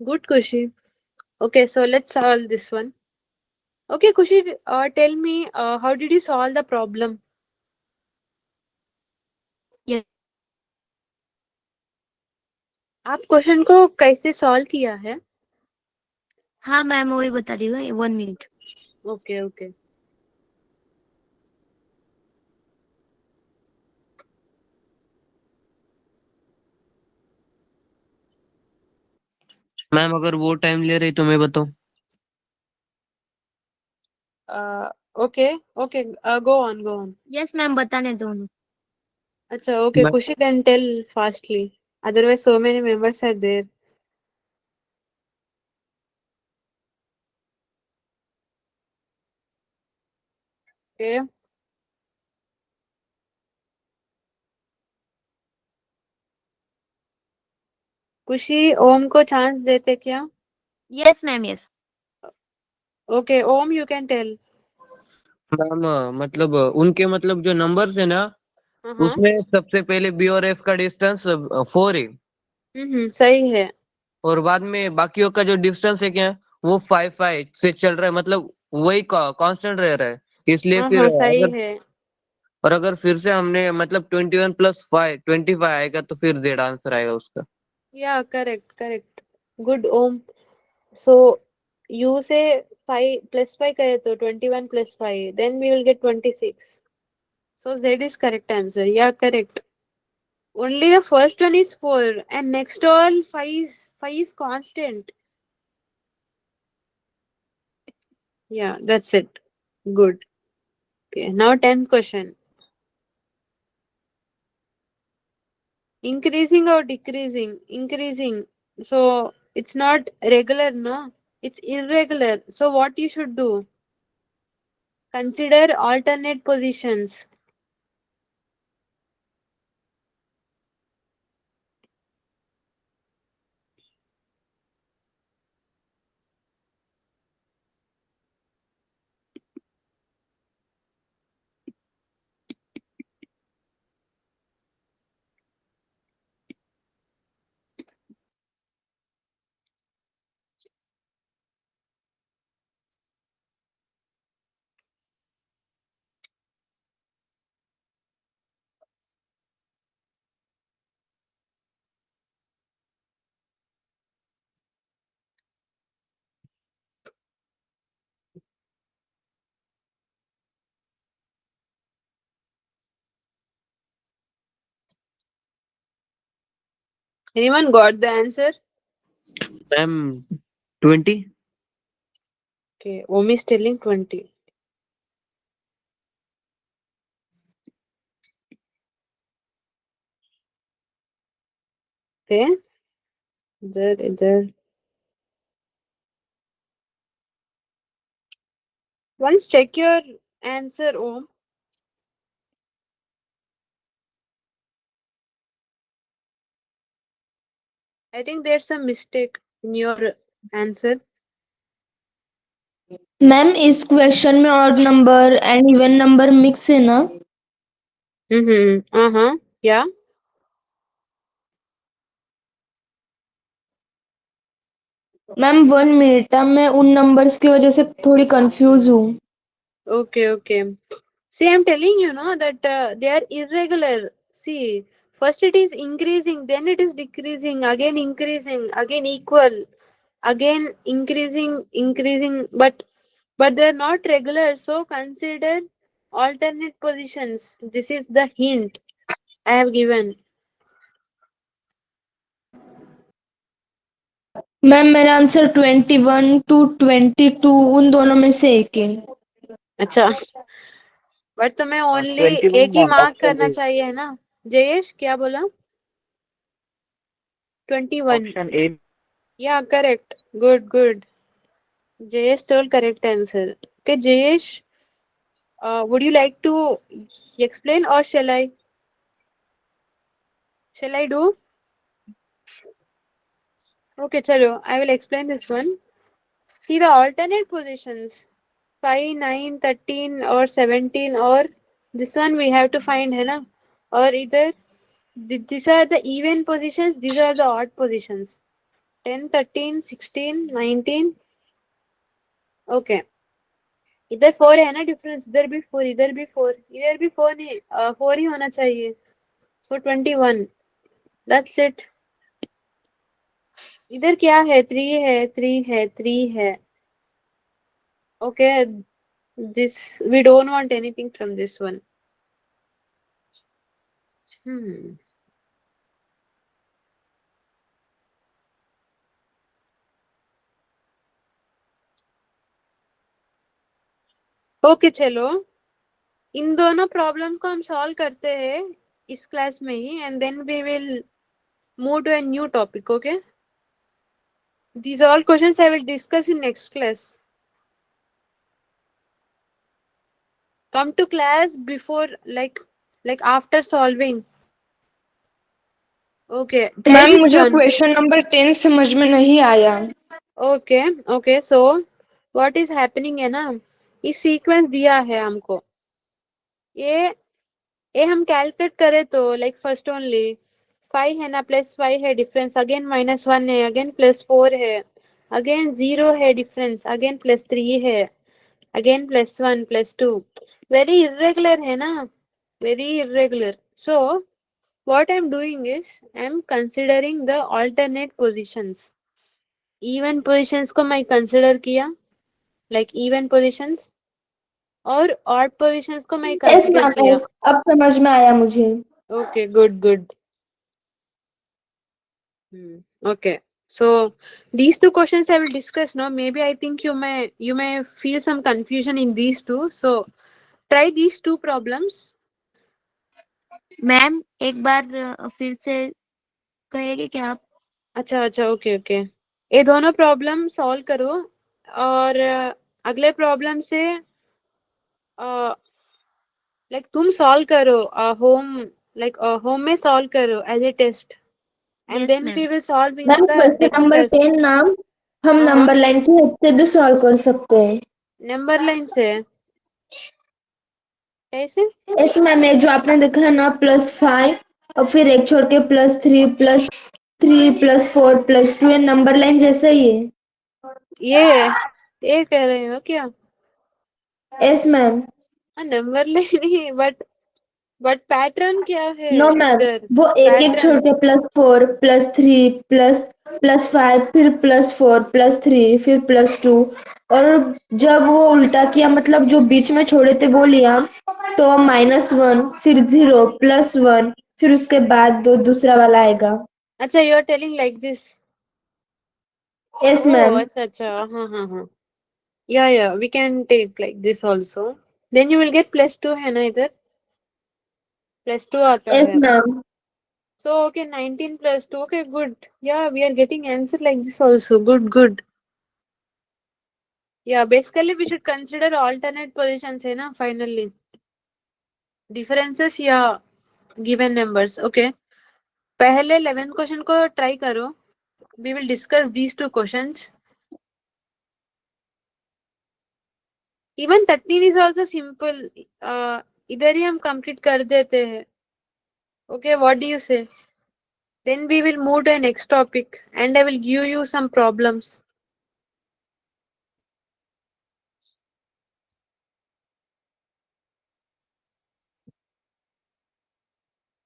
Good, Kushi. Okay, so let's solve this one. Okay, Kushi, tell me, how did you solve the problem? Yes. आप question को कैसे solve किया है? हाँ ma'am वही बता रही हूँ 1 मिनट। Okay. मैम अगर वो टाइम ले रही तो मैं बताऊं। Okay. Go on. Yes ma'am बताने दो उन्हें। अच्छा, okay, मैं- Kushi, then tell fastly. Otherwise, so many members are there. Okay. खुशी ओम को चांस देते क्या? Yes ma'am yes. Okay Om you can tell. Ma'am मतलब उनके मतलब जो नंबर्स है ना उसमें सबसे पहले बी और एफ का डिस्टेंस 4 है सही है। और बाद में बाकियों का जो डिस्टेंस है क्या वो 5 से चल रहा है मतलब वही कांस्टेंट रह रहा है इसलिए फिर सही अगर है। और अगर फिर से हमने मतलब 21 प्लस 5 25 आएगा तो फिर जेड आंसर आएगा उसका। Yeah correct good Om. So you say 5 + 5 करे तो 21 + 5 then we will get 26 so Z is correct answer. Yeah correct. Only the first one is 4 and next all 5 is constant. Yeah, that's it. Good. Okay, now 10th question. Increasing or decreasing? Increasing. So it's not regular, no? It's irregular. So what you should do? Consider alternate positions. Anyone got the answer? Ma'am, 20. Okay, Om is telling 20. Okay. There. Once check your answer, Om. I think there's a mistake in your answer. Ma'am इस question में odd number and even number mix है ना? Yeah. Ma'am 1 minute, मैं उन numbers की वजह से थोड़ी कंफ्यूज हूँ. Okay. See, I'm telling you, no, that they are irregular. See, first it is increasing, then it is decreasing, again increasing, again equal, again increasing, but they're not regular. So consider alternate positions. This is the hint I have given. Ma'am मेरा answer 21 to 22 उन दोनों में से एक है. अच्छा, but तुम्हें only 21 एक ही मैम मार्क ऑप्शन करना ए. चाहिए है ना? जयेश क्या बोला? 21. Option A. Yeah, correct. Good. Jayesh told correct answer. Okay, Jayesh, would you like to explain or shall I? Shall I do? Okay, chalo. I will explain this one. See the alternate positions 5, 9, 13, or 17, or this one we have to find, है ना? Or either these are the even positions, these are the odd positions. 10, 13, 16, 19. Okay. इधर 4 है ना difference, इधर भी 4, इधर भी 4, इधर भी 4 नहीं, 4 ही होना चाहिए. So 21. That's it. इधर क्या है? 3 है, 3 है, 3 है. Okay. This we don't want anything from this one. Okay चलो, इन दोनों प्रॉब्लम्स को हम सॉल्व करते हैं इस क्लास में ही, and then we will move to a new topic. Okay, these all questions I will discuss in next class. Come to class before, like after solving. Okay, try ma'am this मुझे one. Question number 10 समझ में नहीं आया. Okay, so what is happening है ना, इस sequence दिया है हमको, ये हम कैलकुलेट करें तो लाइक फर्स्ट ओनली 5 है ना, +5 है डिफरेंस, अगेन -1 है, अगेन +4 है, अगेन 0 है डिफरेंस, अगेन +3 है, अगेन +1 +2. वेरी इरेगुलर है ना, very irregular. So what I'm doing is I'm considering the alternate positions. Even positions को मैं consider किया, like even positions, और odd positions को मैं यस consider मैम, किया. यस अब समझ में आया मुझे. Okay, good. Okay. So these two questions I will discuss now. Maybe I think you may feel some confusion in these two. So try these two problems. Ma'am एक बार फिर से कहेंगे क्या आप? अच्छा अच्छा, ओके ओके, ये दोनों प्रॉब्लम सॉल्व करो और अगले प्रॉब्लम से लाइक तुम सॉल्व करो होम में सॉल्व करो as a test and Yes, then ma'am. We will solve in ma'am the question next number class. 10 नाम हम हाँ नंबर लाइन की हेल्प से भी सॉल्व कर सकते हैं। नंबर लाइन से कैसे? ऐसे मैम ये जो आपने देखा है ना +5 और फिर एक छोड़ के +3 +3 +4 +2 ये नंबर लाइन जैसा ही है। ये कह रहे हो क्या? Yes ma'am. हाँ नंबर लाइन ही, बट पैटर्न क्या है नो मैम इधर? वो एक एक छोड़ पैटर्न के +4 +3 +5 फिर +4 +3 फिर +2 और जब वो उल्टा किया मतलब जो बीच में छोड़े थे वो लिया तो -1 फिर 0 +1 फिर उसके बाद दूसरा वाला आएगा। अच्छा, you are telling like this? Yes oh ma'am. अच्छा अच्छा, हाँ हाँ हाँ, yeah we can take like this also, then you will get +2 है ना इधर, +2 आता यस है। Ma'am. So okay, 19 +2. Okay, good. Yeah, we are getting answer like this also. Good. Yeah, basically we should consider alternate positions है ना finally. Differences या given numbers. Okay. पहले 11th question को try करो. We will discuss these two questions. Even 13 is also simple. इधर ही हम complete कर देते हैं. Okay, what do you say? Then we will move to the next topic and I will give you some problems.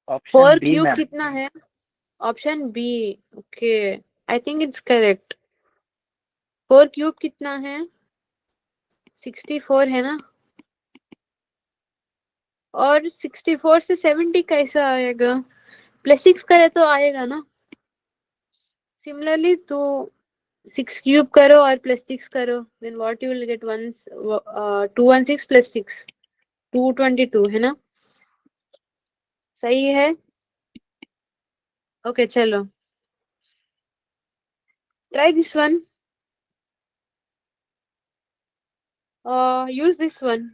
Option 4 B cube ma'am. कितना है? Option B. Okay, I think it's correct. 4 cube कितना है? 64 है ना? और 64 से 70 कैसा आएगा? +6 करे तो आएगा ना? सिमिलरली तो 6 क्यूब करो और +6 करो, then what you will get 216 +6 222 है ना? सही है। ओके चलो, try this one, use this one.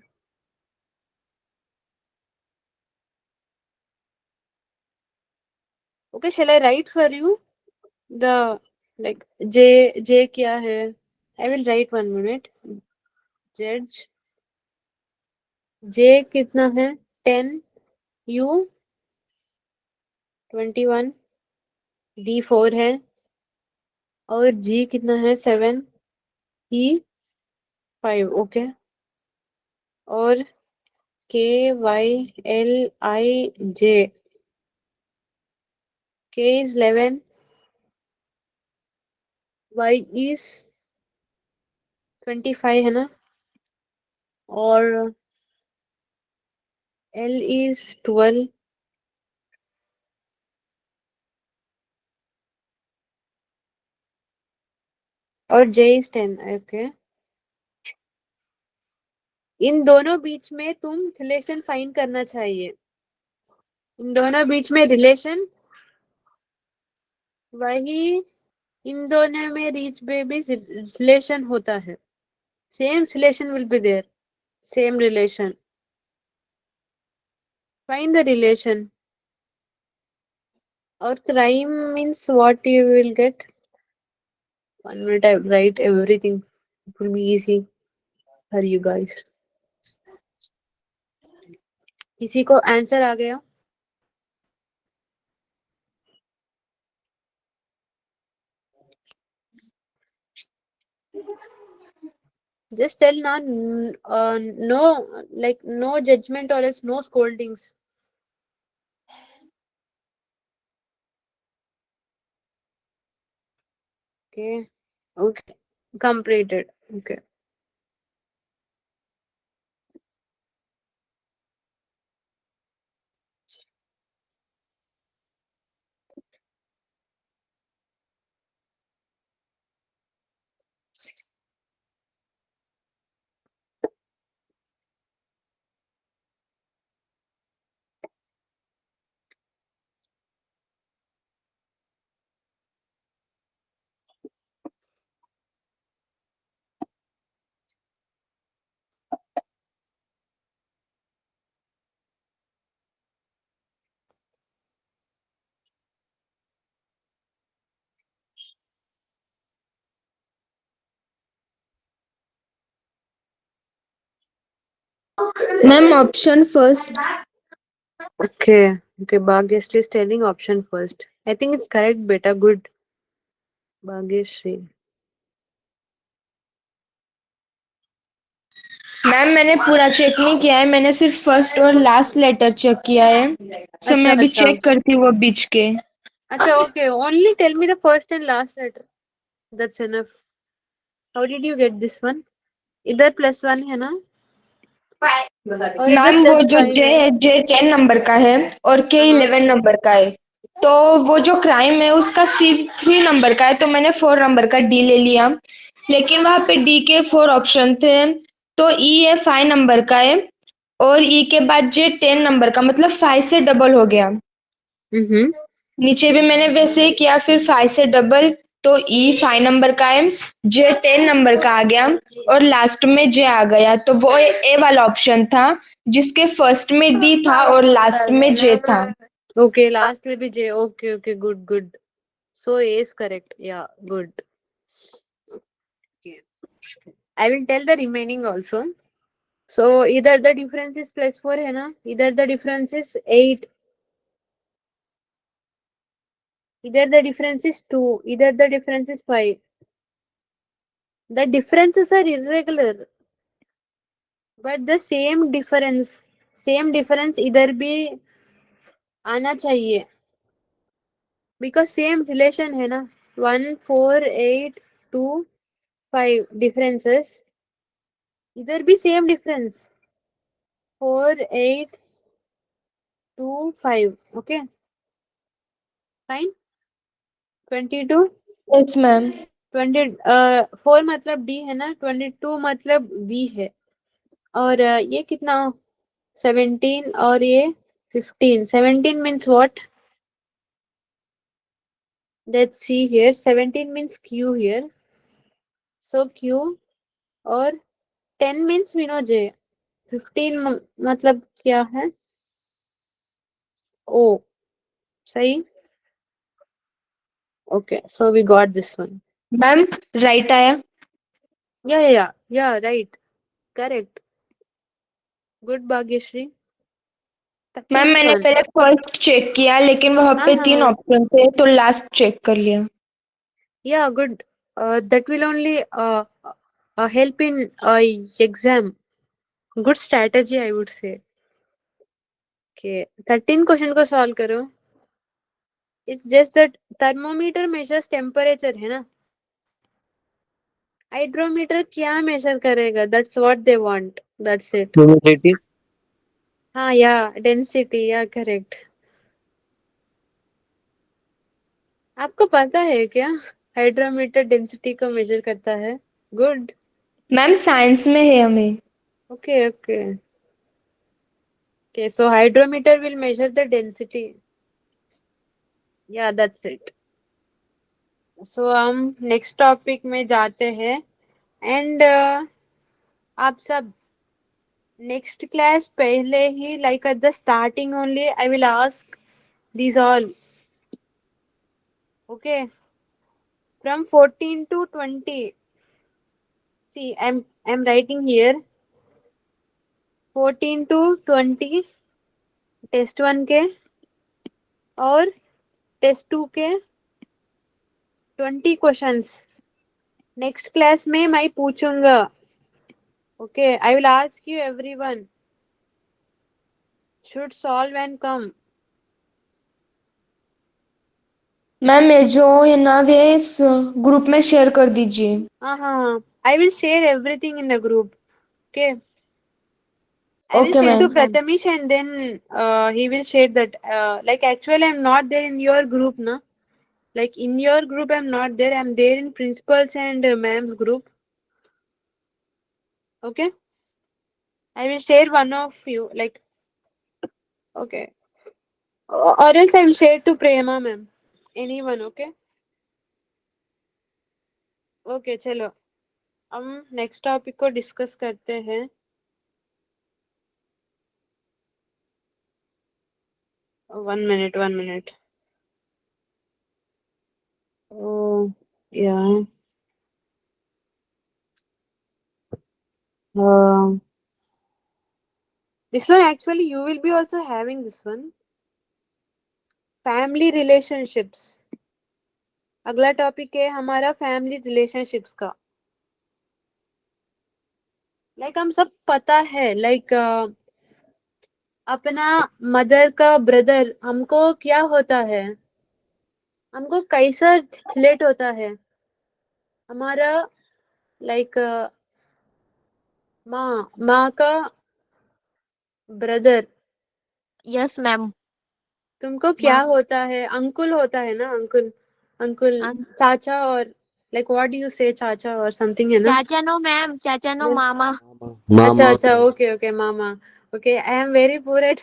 Okay, shall I write for you the like j क्या है? I will write 1 minute. जज j कितना है? 10, u 21, d 4 है और g कितना है? 7, e 5। ओके, और k y l i j, k is 11, y is 25 है ना? और l is 12 और j is 10। ओके, इन दोनों बीच में तुम रिलेशन फाइंड करना चाहिए। इन दोनों बीच में रिलेशन वही, इन दोनों में बीच में भी रिलेशन होता है। Same relation will be there, same relation. Find the relation. और crime means what you will get? 1 minute, I will write everything. It will be easy for you guys. किसी को आंसर आ गया? Just tell na, no, like no judgment or else no scoldings. Okay, okay, completed. Okay. Ma'am option first. Okay. Okay. Bhagyashree is telling option first. I think it's correct, beta. Good. Bhagyashree. Ma'am मैंने पूरा check नहीं किया है, मैंने सिर्फ first और last letter check किया है। सो मैं अच्छा अभी अच्छा चेक करती हूँ वो बीच के। अच्छा. Okay. Only tell me the first and last letter. That's enough. How did you get this one? इधर +1 है ना और इधर मैम वो जो +5 जे है. है, जे 10 नंबर का है और के हाँ 11 नंबर का है। तो वो जो क्राइम है उसका सी 3 नंबर का है, तो मैंने 4 नंबर का डी ले लिया। लेकिन वहां पे डी के 4 ऑप्शन थे, तो ई है 5 नंबर का है और ई के बाद जे 10 नंबर का, मतलब 5 से डबल हो गया। हम्म. नीचे भी मैंने वैसे ही किया, फिर 5 से डबल, तो ई 5 नंबर का है, जे 10 नंबर का आ गया और लास्ट में जे आ गया। तो वो ए वाला ऑप्शन था जिसके फर्स्ट में डी था और लास्ट में जे था। Okay. Last will be J. Okay. Okay. Good. Good. So A is correct. Yeah. Good. Okay. I will tell the remaining also. So either the difference is +4 है ना, either the difference is 8, either the difference is 2, either the difference is 5. The differences are irregular, but the same difference इधर भी आना चाहिए, because same relation है ना. 1 4 8 2 5 differences, इधर भी same difference 4 8 2 5. Okay, fine. 22 yes ma'am. 4 मतलब डी है ना, 22 मतलब बी है. और ये कितना 17 और ये 15. 17 means what? Let's see here. 17 means Q here. So Q और 10 means we know J. 15 मतलब क्या है? O. सही. Okay, so we got this one. Ma'am right आया। Yeah, right. Correct. Good, Bhagyashree. The ma'am fifth मैंने one. पहले first check किया, लेकिन वहां पे 3 हाँ. ऑप्शन थे, तो लास्ट चेक कर लिया। Yeah, good. That will only help in exam. Good strategy, I would say. Okay, 13 question को सॉल्व करो. It's just that thermometer measures temperature है ना. Hydrometer क्या measure करेगा? That's what they want. That's it. Humidity. हाँ, yeah, density, yeah, correct. आपको पता है क्या? हाइड्रोमीटर डेंसिटी को मेजर करता है. गुड. मैम साइंस में है हमें। Okay, okay. Okay, so hydrometer will measure the density. Yeah, that's it. So हम नेक्स्ट टॉपिक में जाते हैं. एंड आप सब नेक्स्ट क्लास पहले ही like at the starting only I will ask these all. Okay, from 14 to 20. See, I'm writing here 14 to 20 test 1 के और टेस्ट 2 के 20 क्वेश्चंस नेक्स्ट क्लास में मैं पूछूंगा. Okay, I will ask you everyone should solve and come. Ma'am ये जो है ना वे इस ग्रुप में शेयर कर दीजिए। हाँ, I will share everything in the group. Okay, I will okay send to ma'am. Prathamesh and then he will share that. Like actually I'm not there in your group na. Like in your group I'm not there. I'm there in principals and ma'am's group. Okay, I will share one of you. Like okay, or else I will share to Prema ma'am. Anyone. Okay. Okay, चलो हम next topic को discuss करते हैं. 1 minute. Oh, yeah. This one actually you will be also having this one. Family relationships, अगला topic है हमारा family relationships का. Like हम सब पता है, लाइक अपना मदर का ब्रदर हमको क्या होता है, हमको कैसा रिलेट होता है हमारा, लाइक माँ का ब्रदर यस मैम. तुमको क्या होता है, अंकुल होता है ना, अंकुल अंकुल चाचा, और लाइक व्हाट डू यू से, चाचा और समथिंग है ना. चाचा नो मैम, चाचा नो Then- मामा. अच्छा अच्छा, ओके ओके, मामा. Okay, I am very poor at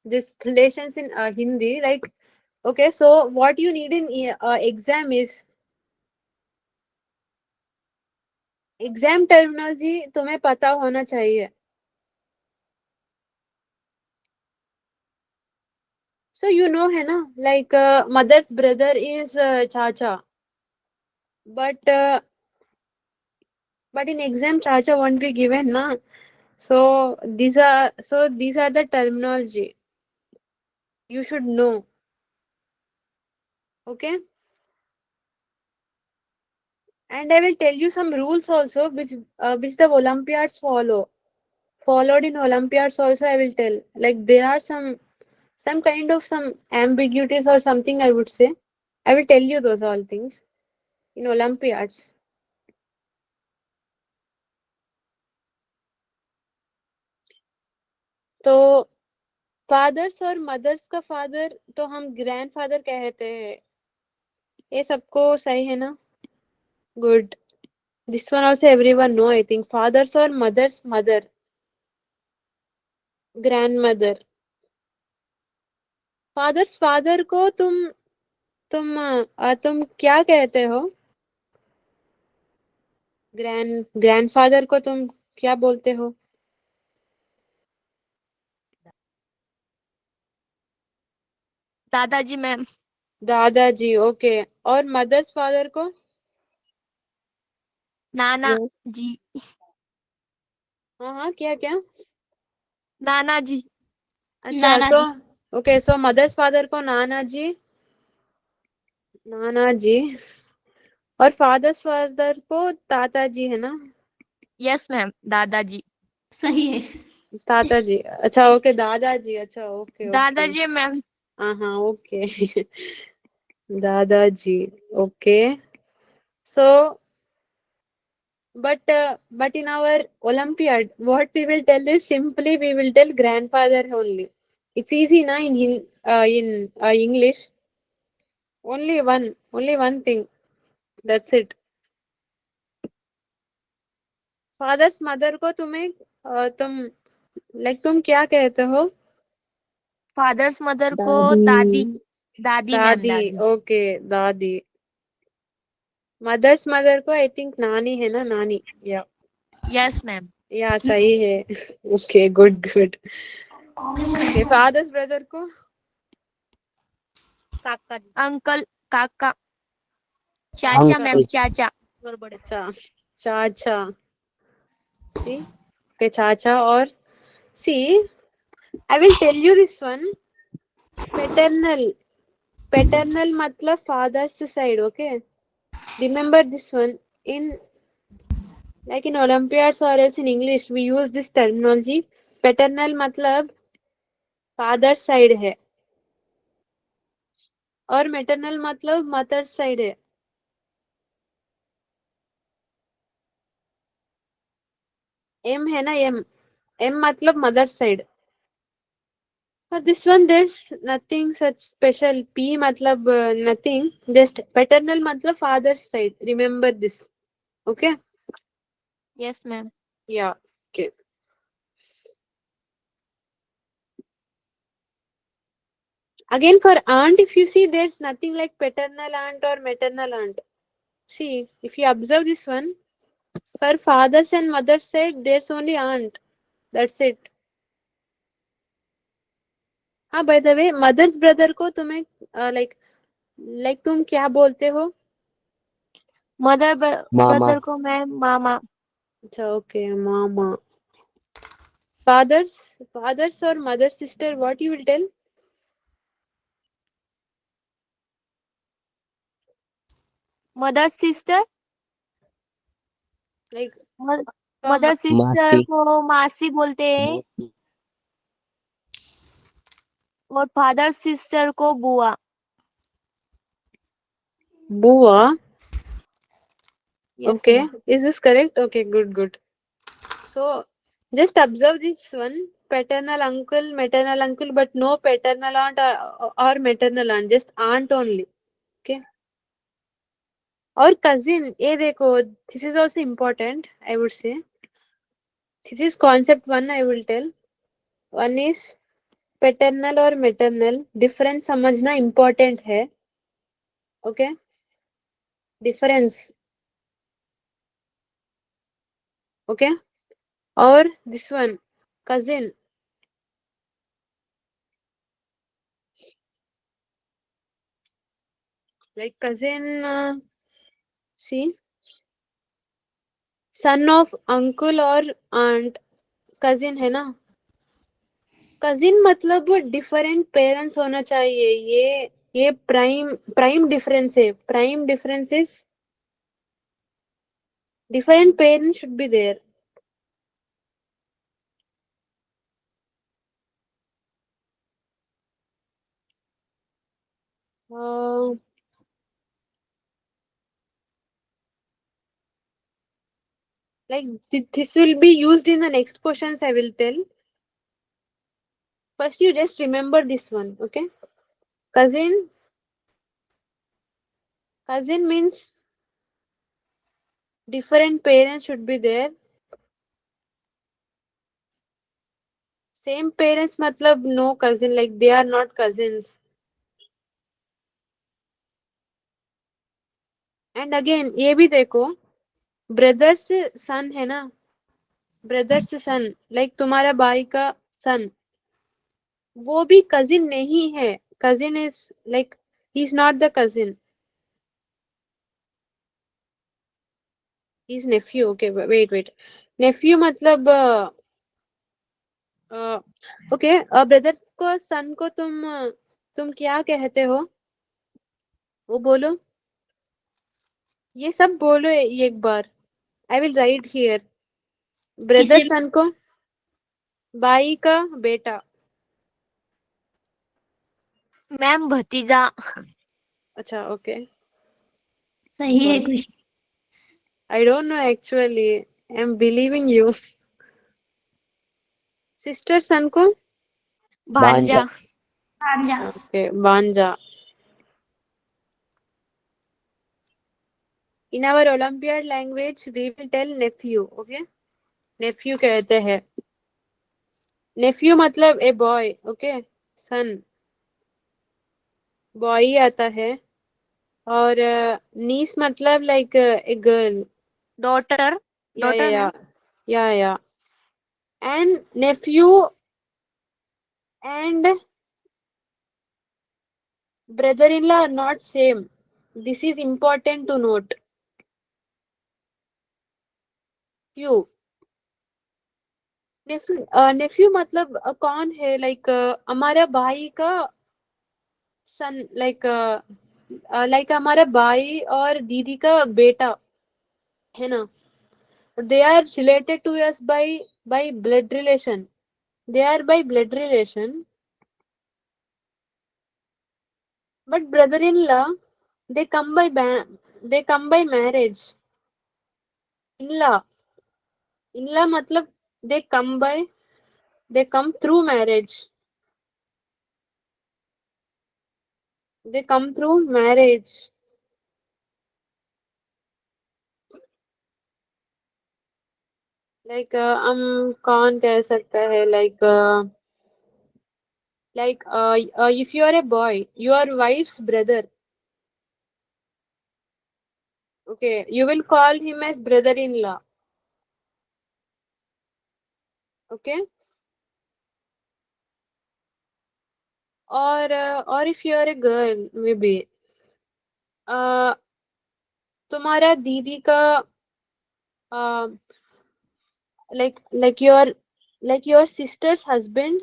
this relations in Hindi, like okay, so what you need in exam is exam terminology तुम्हें पता होना चाहिए. So you know है ना, like mother's brother is चाचा, but in exam chacha won't be given na. So these are the terminology you should know. Okay, and I will tell you some rules also which the Olympiads followed in Olympiads also. I will tell, like there are some kind of some ambiguities or something, I would say. I will tell you those all things in Olympiads. तो fathers और mother's का father तो हम grand father कहते हैं. ये सबको सही है ना? Good. This one also everyone no, I think. Fathers और mothers mother, grandmother. Fathers father को तुम क्या कहते हो? ग्रैंडफादर को तुम क्या बोलते हो? दादाजी मैम. दादाजी. ओके. और मदर्स फादर को? नाना जी. हाँ हाँ, क्या क्या? नाना जी. अच्छा, सो ओके, सो मदर्स फादर को नाना जी, नाना जी. और फादर्स फादर को ताता जी, है ना? यस मैम, दादाजी. सही है. ताता जी. अच्छा ओके, दादाजी. अच्छा ओके ओके. दादाजी मैम. हाँ हाँ, ओके. दादाजी. Okay. So but in our Olympiad, what we will tell is simply we will tell grandfather only. It's easy na in English. Only one thing. That's it. Father's mother को तुम्हें तुम क्या कहते हो? Fathers mother को दादी. दादी ma'am, दादी. दादी. ओके, दादी. मदर्स मदर को आई थिंक नानी, है ना? नानी. या यस मैम. या सही है. Okay, good good. Okay, fathers brother को? काका. अंकल. काका. चाचा मैम, चाचा. अच्छा, चाचा. सी. ओके, चाचा. और सी, I will tell you this one. Paternal मतलब father's side. Okay, remember this one. In like in Olympiads or else in English we use this terminology. Paternal मतलब father's side है, और maternal मतलब mother's side है. M है ना, M मतलब mother's side. For this one there's nothing such special. P मतलब nothing, just paternal मतलब father's side. Remember this. Okay. Yes ma'am. Yeah. Okay. Again, for aunt, if you see, there's nothing like paternal aunt or maternal aunt. See, if you observe this one, for father's and mother's side, there's only aunt. That's it. हाँ, by the way, mother's brother को तुम्हें like तुम क्या बोलते हो? Mother मामा. Brother को ma'am मामा. अच्छा okay, mama. Fathers or mother sister, what you will tell? Mother sister, Like mother sister मासी को मासी बोलते हैं मौसी और फादर सिस्टर को बुआ। Bua. Yes, Okay, ma'am. is this correct? Okay, good. So just observe this one: paternal uncle, maternal uncle, but no paternal aunt or maternal aunt, just aunt only. Okay. Or cousin, ये देखो, this is also important, I would say. This is concept one, I will tell. One is paternal और maternal, difference समझना important है. Okay. Difference. Okay. और this one, cousin. Like cousin, see, son of uncle और aunt, cousin है ना. Cousin मतलब different parents होना चाहिए. ये प्राइम डिफरेंस है. Prime difference is different parents should be there. Like this will be used in the next questions, I will tell. First you just remember this one. Okay. Cousin means different parents should be there. Same parents matlab no cousin, like they are not cousins. And again ये भी देखो, brothers सन है ना. Brothers सन, like तुम्हारा भाई का सन, वो भी कजिन नहीं है. Cousin is like he is not the cousin, he is nephew. Okay wait, nephew मतलब ओके. ब्रदर को सन को तुम क्या कहते हो, वो बोलो. ये सब बोलो एक बार. I will write here. Brother son को भाई का बेटा. मैम भतीजा। अच्छा ओके. सही है कुछ। I don't know actually, I am believing you. Sister son को भांजा। भांजा। ओके भांजा. In our Olympiad language, we will tell nephew. Okay, nephew कहते हैं. Nephew मतलब a boy. Okay, son. Boy ही आता है. और niece मतलब like a girl. Daughter. Yeah, daughter yeah, ma'am. yeah, yeah. And nephew and brother-in-law are not same. This is important to note. Few. Nephew मतलब कौन है, like हमारा भाई का सन, लाइक हमारा भाई और दीदी का बेटा है ना. They are related to us by blood relation. They are by blood relation, but brother in law they come by marriage. In law मतलब they come through marriage. They come through marriage. Like हम कौन कह सकता है, like if you are a boy, your wife's brother, okay, you will call him as brother-in-law. Okay. Or if you are a girl, maybe तुम्हारा दीदी का like your Like your sister's husband.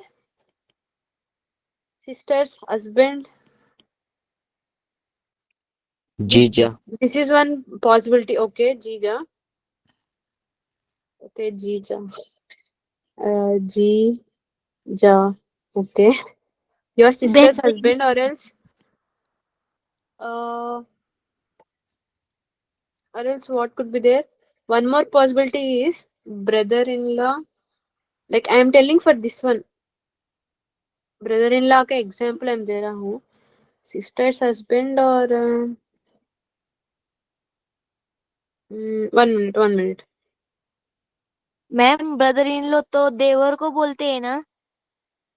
Sister's husband. Jija. This is one possibility. Okay, Jija. Okay, Jija. Jija. Okay. Your sister's husband, or else or else what could be there? One more possibility is brother-in-law. Like I am telling for this one. Brother-in-law का example I'm दे रहा हूँ. Sister's husband or 1 minute. Ma'am brother in law तो देवर को बोलते हैं ना?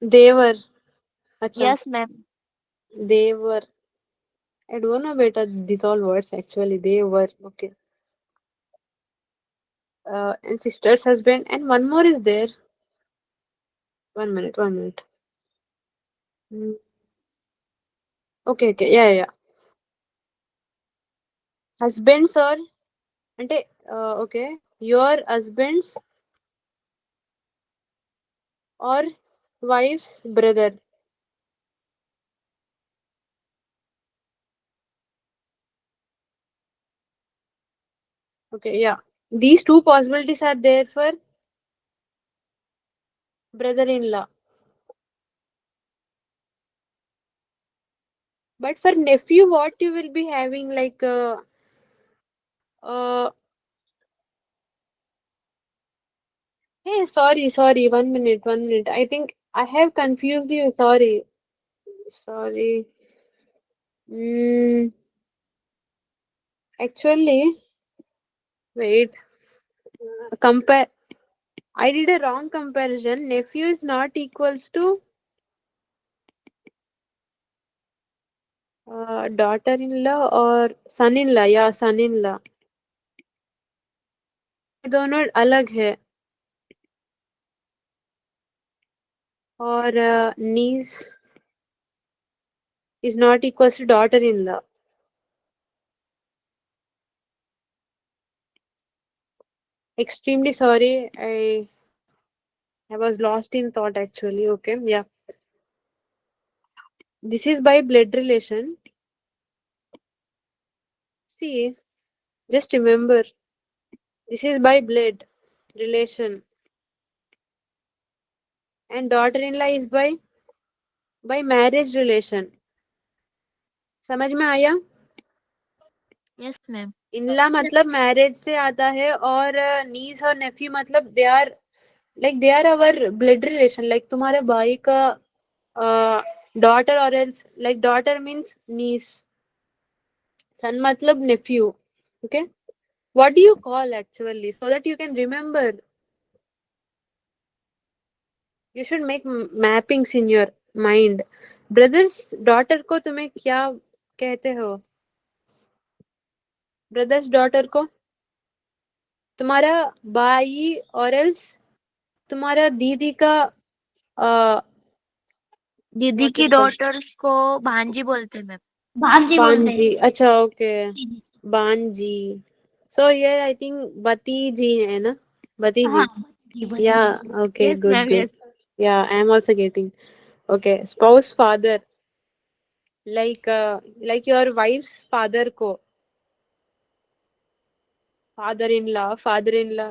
देवर. अच्छा. Yes ma'am. देवर. I don't know beta these all words actually. Devar. Okay. And sister's husband, and one more is there. 1 minute. 1 minute. Okay. Yeah. Husbands or అంటే okay, your husband's or wife's brother. Okay, yeah. These two possibilities are there for brother-in-law. But for nephew, what you will be having like hey, sorry. 1 minute. I think I have confused you. Sorry. Actually, wait. Compare. I did a wrong comparison. Nephew is not equals to daughter-in-law or son-in-law. Yeah, son-in-law. दोनों अलग है. और niece is not equals to daughter-in-law. Extremely sorry. I was lost in thought actually. Okay, yeah. This is by blood relation. See, just remember, this is by blood relation, and daughter-in-law is by marriage relation. समझ में आया? Yes ma'am. इनला मतलब marriage से आता है, और नीस और nephew मतलब they are our blood relation. Like तुम्हारे भाई का डॉटर, और else like daughter means niece, son मतलब nephew. Okay, what do you call actually, so that you can remember. You should make mappings in your mind. Brother's daughter को तुम्हें क्या कहते हो? ब्रदर्स डॉटर को तुम्हारा भाई, और एल्स तुम्हारा दीदी का दीदी की डॉटर को भांजी बोलते हैं मैम. बांजी. अच्छा, ओके. बांजी. सो हियर आई थिंक भतीजी है ना? भतीजी. Yeah okay, yes good ma'am. Good. Yes. Yeah I am also getting. Okay, spouse father, like your wife's father को father-in-law,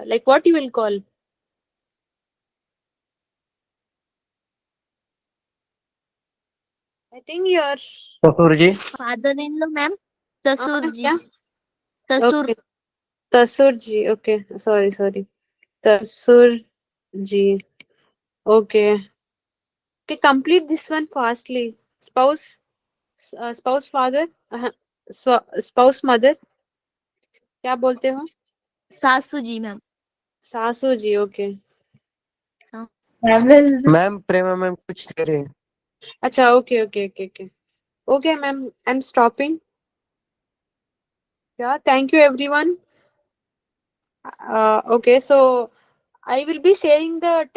like what you will call? I think your ससुर जी. Father in low ma'am. ससुर जी. क्या? ससुर. Okay, ससुर जी. Okay, sorry. ससुर जी. Okay. Okay, complete this one fastly. Spouse father, spouse mother. क्या बोलते हो? सासू जी मैम. सासू जी. ओके. मैम प्रेमा मैम कुछ कह रहे हैं. अच्छा, okay ma'am, I am stopping. Yeah, thank you everyone. Okay, so I will be sharing the